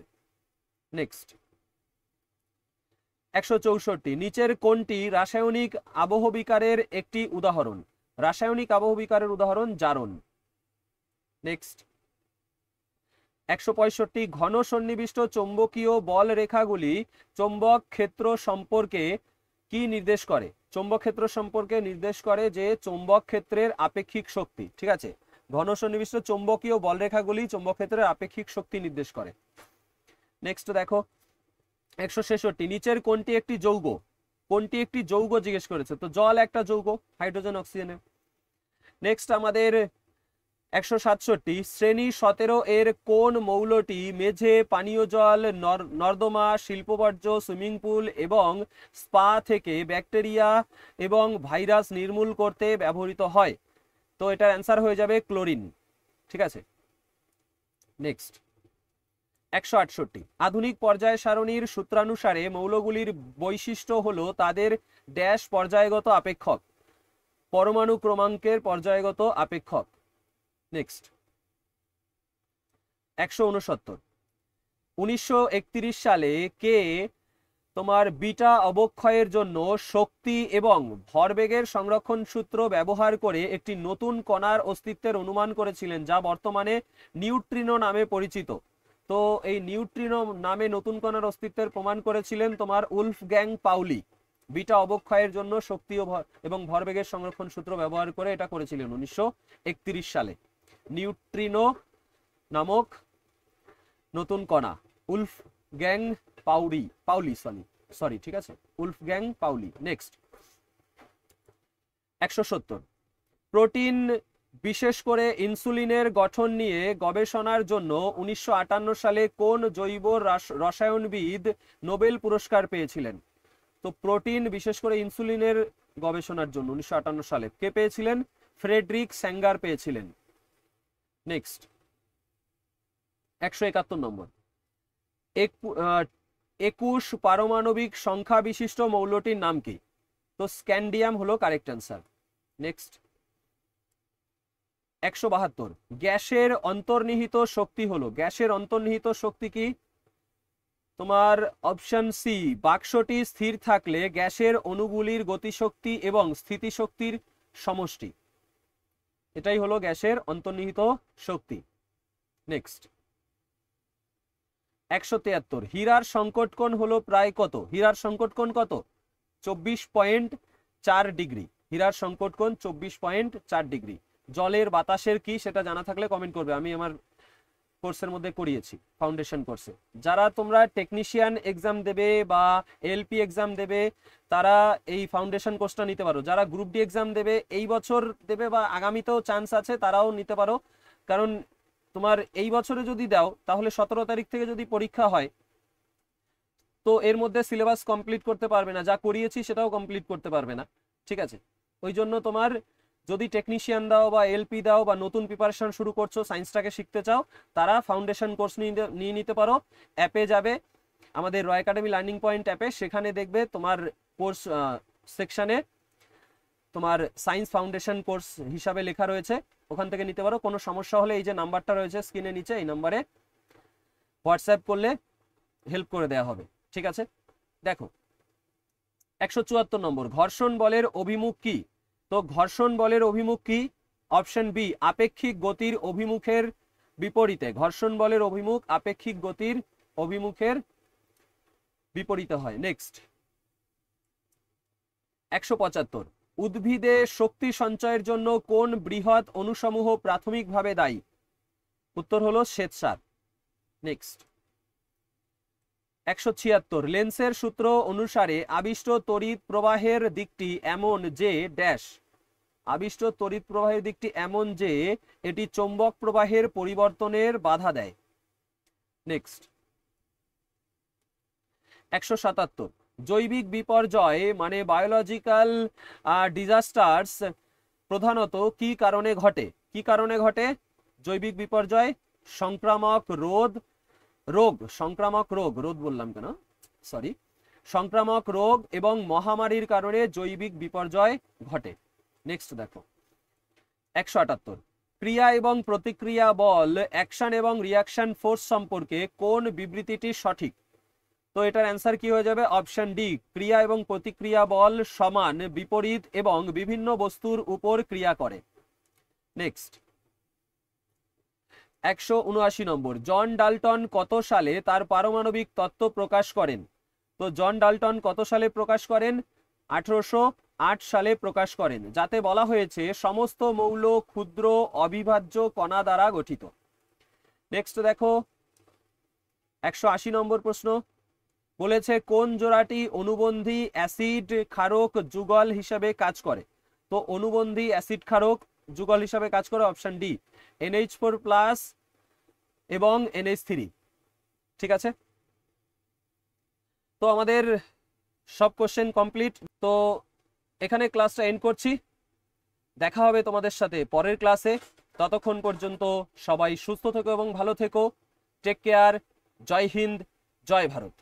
নেক্সট 164, নিচের কোনটি রাসায়নিক আবহবিকারের একটি উদাহরণ? রাসায়নিক আবহবিকারের উদাহরণ জারণ। নেক্সট 165, ঘন সন্নিবিষ্ট চৌম্বকীয় বল রেখাগুলি চৌম্বক ক্ষেত্র সম্পর্কে কি নির্দেশ করে? চৌম্বক ক্ষেত্র সম্পর্কে নির্দেশ করে যে চৌম্বক ক্ষেত্রের আপেক্ষিক শক্তি। ঠিক আছে। ঘন সন্নিবিষ্ট চৌম্বকীয় বলরেখাগুলি চৌম্বক ক্ষেত্রের আপেক্ষিক শক্তি নির্দেশ করে। নেক্সট দেখো 166, নিচের কোনটি একটি যৌগ? কোনটি একটি যৌগ জিজ্ঞেস করেছে, তো জল একটা যৌগ, হাইড্রোজেন অক্সিজেনের। নেক্সট আমাদের 167, শ্রেণী 17 এর কোন মৌলটি মেঝে, পানীয় জল, নর্দমা, শিল্পবর্জ্য, সুইমিং পুল এবং স্পা থেকে ব্যাকটেরিয়া এবং ভাইরাস নির্মূল করতে ব্যবহৃত হয়? তো এটার অ্যান্সার হয়ে যাবে ক্লোরিন। ঠিক আছে। নেক্সট 168, আধুনিক পর্যায় সারণীর সূত্রানুসারে মৌলগুলির বৈশিষ্ট্য হলো তাদের ড্যাশ পর্যায়গত আপেক্ষক, পরমাণু ক্রমাঙ্কের পর্যায়গত আপেক্ষক। নেক্সট 169, 1931 সালে কে তোমার বিটা অবক্ষয়ের জন্য শক্তি এবং ভরবেগের সংরক্ষণ সূত্র ব্যবহার করে একটি নতুন কণার অস্তিত্বের অনুমান করেছিলেন, যা বর্তমানে নিউট্রিনো নামে পরিচিত? তো এই নিউট্রিনো নামে নতুন কণার অস্তিত্বের প্রমাণ করেছিলেন তোমার উলফগ্যাং পাউলি। বিটা অবক্ষয়ের জন্য শক্তি এবং ভরবেগের সংরক্ষণ সূত্র ব্যবহার করে এটা করেছিলেন 1931 সালে। নিউট্রিনো নামক নতুন কণা উলফগ্যাং পাউলি সরি ঠিক আছে, উলফগ্যাং পাউলি। নেক্সট 170, প্রোটিন বিশেষ করে ইনসুলিনের গঠন নিয়ে গবেষণার জন্য 1958 সালে কোন জৈব রসায়নবিদ নোবেল পুরস্কার পেয়েছিলেন? তো প্রোটিন বিশেষ করে ইনসুলিনের গবেষণার জন্য 1958 সালে কে পেয়েছিলেন? ফ্রেডরিক স্যাঙ্গার পেয়েছিলেন। নেক্সট 171 নম্বর, 21 পারমাণবিক সংখ্যা বিশিষ্ট মৌলটির নাম কি? তো স্ক্যান্ডিয়াম হলো কারেক্ট অ্যান্সার। নেক্সট 172, গ্যাসের অন্তর্নিহিত শক্তি হলো, গ্যাসের অন্তর্নিহিত শক্তি কি? তোমার অপশন সি, বাক্সটি স্থির থাকলে গ্যাসের অণুগুলির গতিশক্তি এবং স্থিতিশক্তির সমষ্টি, এটাই হলো গ্যাসের অন্তর্নিহিত শক্তি। নেক্সট 173, হীরার সংকট কোণ হলো প্রায় কত? হীরার সংকট কোণ কত? 24.4 ডিগ্রি। হীরার সংকট কোণ 24.4 ডিগ্রি। জলের বাতাসের কি সেটা জানা থাকলে কমেন্ট করবে, আমি আমার কোর্সের মধ্যে করিয়েছি ফাউন্ডেশন কোর্সে। যারা তোমরা টেকনিশিয়ান এক্সাম দেবে বা এলপি এক্সাম দেবে তারা এই ফাউন্ডেশন কোর্সটা নিতে পারো। যারা গ্রুপ ডি এক্সাম দেবে এই বছর দেবে বা আগামীতেও চান্স আছে তারাও নিতে পারো, কারণ তোমার এই বছরে যদি দাও তাহলে 17 তারিখ থেকে যদি পরীক্ষা হয় তো এর মধ্যে সিলেবাস কমপ্লিট করতে পারবে না, যা করিয়েছি সেটাও কমপ্লিট করতে পারবে না, ঠিক আছে? ওই জন্য তোমার যদি টেকনিশিয়ান দাও বা এলপি দাও বা নতুন প্রিপারেশন শুরু করছো, সায়েন্সটাকে শিখতে চাও, তারা ফাউন্ডেশন কোর্স নিয়ে নিতে পারো। অ্যাপে যাবে, আমাদের র একাডেমি লার্নিং পয়েন্ট অ্যাপে, সেখানে দেখবে তোমার কোর্স সেকশনে তোমার সায়েন্স ফাউন্ডেশন কোর্স হিসাবে লেখা রয়েছে, ওখান থেকে নিতে পারো। কোনো সমস্যা হলে এই যে নাম্বারটা রয়েছে স্ক্রিনের নিচে, এই নাম্বারে হোয়াটসঅ্যাপ করলে হেল্প করে দেওয়া হবে, ঠিক আছে? দেখো 174 নম্বর, ঘর্ষণ বলের অভিমুখ কি? তো ঘর্ষণ বলের অভিমুখ কি? অপশন বি, আপেক্ষিক গতির অভিমুখের বিপরীতে। ঘর্ষণ বলের অভিমুখ আপেক্ষিক গতির অভিমুখের বিপরীতে হয়। নেক্সট 175, উদ্ভিদে শক্তি সঞ্চয়ের জন্য কোন বৃহৎ অণুসমূহ প্রাথমিকভাবে দায়ী? উত্তর হলো শ্বেতসার। নেক্সট 176, লেন্সের সূত্র অনুসারে আবিষ্ট তড়িৎ প্রবাহের দিকটি এমন যে ড্যাশ। আবিষ্ট তড়িৎ প্রবাহের দিকটি এমন যে এটি চৌম্বক প্রবাহের পরিবর্তনের বাধা দেয়। নেক্সট 177, জৈবিক বিপর্যয় মানে বায়োলজিক্যাল ডিজাস্টার্স প্রধানত কি কারণে ঘটে? কি কারণে ঘটে জৈবিক বিপর্যয়? সংক্রামক সংক্রামক রোগ এবং মহামারীর কারণে জৈবিক বিপর্যয় ঘটে। নেক্সট দেখো 178, ক্রিয়া এবং প্রতিক্রিয়া বল, অ্যাকশন এবং রিয়াকশন ফোর্স সম্পর্কে কোন বিবৃতিটি সঠিক? তো এটার অ্যান্সার কি হয়ে যাবে? অপশন ডি, ক্রিয়া এবং প্রতিক্রিয়া বল সমান, বিপরীত এবং বিভিন্ন বস্তুর উপর ক্রিয়া করে। নেক্সট 179 নম্বর, জন ডাল্টন কত সালে তার পারমাণবিক তত্ত্ব প্রকাশ করেন? তো জন ডাল্টন কত সালে প্রকাশ করেন? 1808 সালে প্রকাশ করেন, যাতে বলা হয়েছে সমস্ত মৌল ক্ষুদ্র অবিভাজ্য কণা দ্বারা গঠিত। নেক্সট দেখো 180 নম্বর প্রশ্ন, বলেছে কোন জোড়াটি অনুবন্ধী অ্যাসিড ক্ষারক যুগল হিসাবে কাজ করে? তো অনুবন্ধী অ্যাসিড ক্ষারক যুগল হিসাবে কাজ করে অপশন ডি, NH4+ এবং NH3, ঠিক আছে? তো আমাদের সব কোশ্চেন কমপ্লিট। তো এখানে ক্লাসটা এন্ড করছি, দেখা হবে তোমাদের সাথে পরের ক্লাসে। ততক্ষণ পর্যন্ত সবাই সুস্থ থেকো এবং ভালো থেকো। Take care. জয় হিন্দ, জয় ভারত।